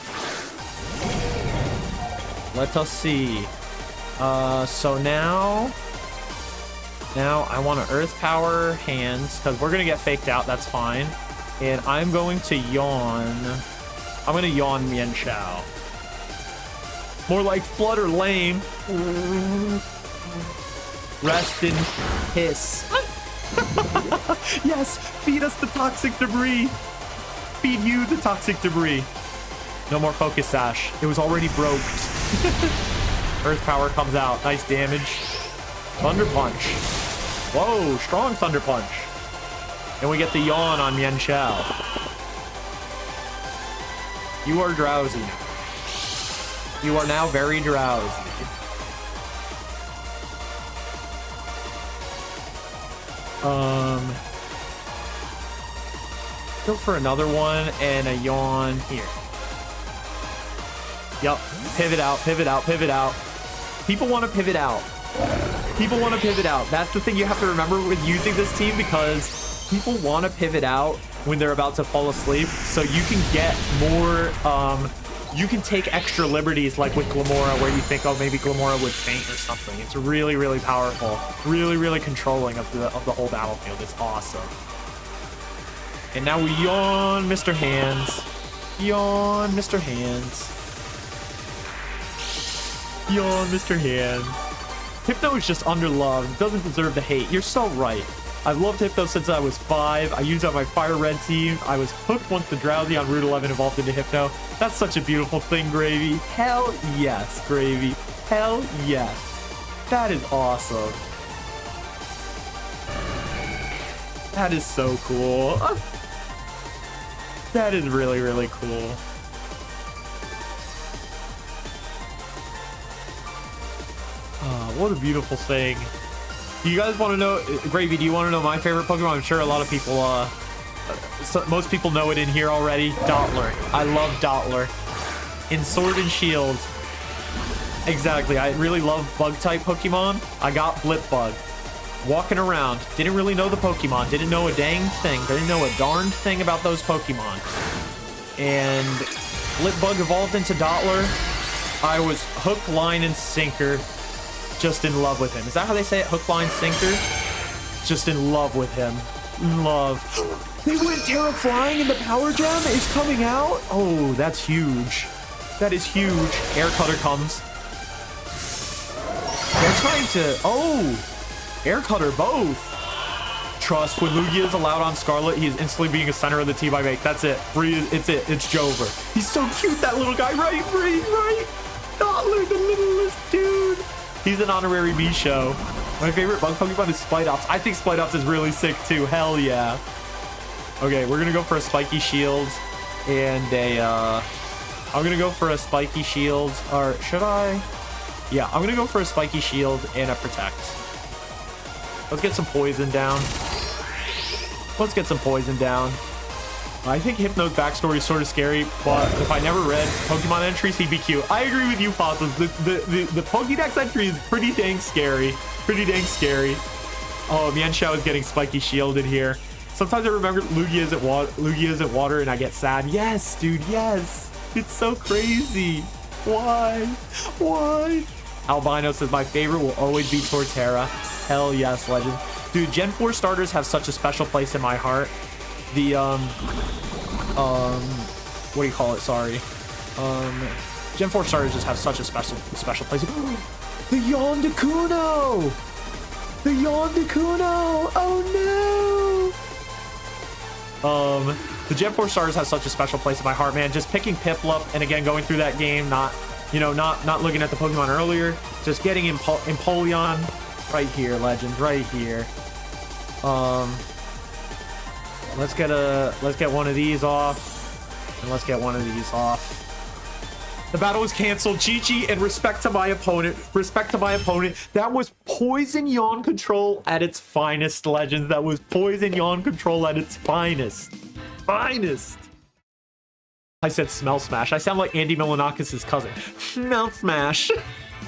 Let us see. So now I want to Earth Power Hands because we're going to get faked out. That's fine. And I'm going to Yawn. I'm going to Yawn Mienshao. More like Flutter Lame. Rest in piss. Yes, feed us the toxic debris. Feed you the toxic debris. No more Focus Sash. It was already broke. Earth Power comes out. Nice damage. Thunder Punch. Whoa, strong Thunder Punch. And we get the Yawn on Mienshao. You are drowsy. You are now very drowsy. Go for another one and a Yawn here. Yup. Pivot out, pivot out, pivot out. People want to pivot out. People want to pivot out. That's the thing you have to remember with using this team, because people want to pivot out when they're about to fall asleep. So you can get more, you can take extra liberties like with Glimmora, where you think, oh, maybe Glimmora would faint or something. It's really, really powerful. Really, really controlling of the whole battlefield. It's awesome. And now we Yawn Mr. Hands. Yawn Mr. Hands. Yawn Mr. Hands. Hypno is just underloved. Doesn't deserve the hate. You're so right. I've loved Hypno since I was 5. I used it on my Fire Red team. I was hooked once the Drowsy on Route 11 evolved into Hypno. That's such a beautiful thing, Gravy. Hell yes, Gravy. Hell yes. That is awesome. That is so cool. That is really, really cool. What a beautiful thing. Do you guys want to know, Gravy, do you want to know my favorite Pokemon? I'm sure a lot of people, most people know it in here already. Dottler. I love Dottler. In Sword and Shield. Exactly. I really love Bug-type Pokemon. I got Blipbug. Walking around. Didn't really know the Pokemon. Didn't know a dang thing. Didn't know a darned thing about those Pokemon. And Blipbug evolved into Dottler. I was hook, line, and sinker. Just in love with him. Is that how they say it? Hook, line, sinker? Just in love with him. Love. They went Terra Flying and the Power Gem is coming out? Oh, that's huge. That is huge. Air Cutter comes. They're trying to... Oh! Air Cutter both. Trust. When Lugia is allowed on Scarlet, he is instantly being a center of the team I make. That's it. It's it. It's Jover. He's so cute, that little guy. Right? Dottler, the littlest dude. He's an honorary Misho. My favorite bug Pokemon is Splitops. I think Splitops is really sick too. Hell yeah. Okay, we're gonna go for a Spiky Shield and a I'm gonna go for a Spiky Shield, or should I? Yeah, I'm gonna go for a Spiky Shield and a Protect. Let's get some poison down. Let's get some poison down. I think Hypno's backstory is sort of scary, but if I never read Pokemon entries, he'd be cute. I agree with you, Possums. The Pokédex entry is pretty dang scary. Pretty dang scary. Oh, Mienshao is getting Spiky Shielded here. Sometimes I remember Lugia isn't water and I get sad. Yes, dude, yes. It's so crazy. Why? Why? Albino says my favorite will always be Torterra. Hell yes, legend. Dude, Gen 4 starters have such a special place in my heart. The what do you call it? Sorry. Gen 4 starters just have such a special place. The Yondakuno! The Yondakuno! Oh no! The Gen 4 starters have such a special place in my heart, man. Just picking Piplup and again going through that game, not looking at the Pokemon earlier, just getting Empoleon right here, legend, right here. Let's get one of these off, and let's get one of these off. The battle was canceled. GG, and respect to my opponent. Respect to my opponent. That was Poison-Yawn control at its finest, legends. That was Poison-Yawn control at its finest. Finest. I said smell smash. I sound like Andy Milonakis' cousin. Smell smash.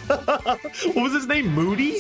What was his name? Moody?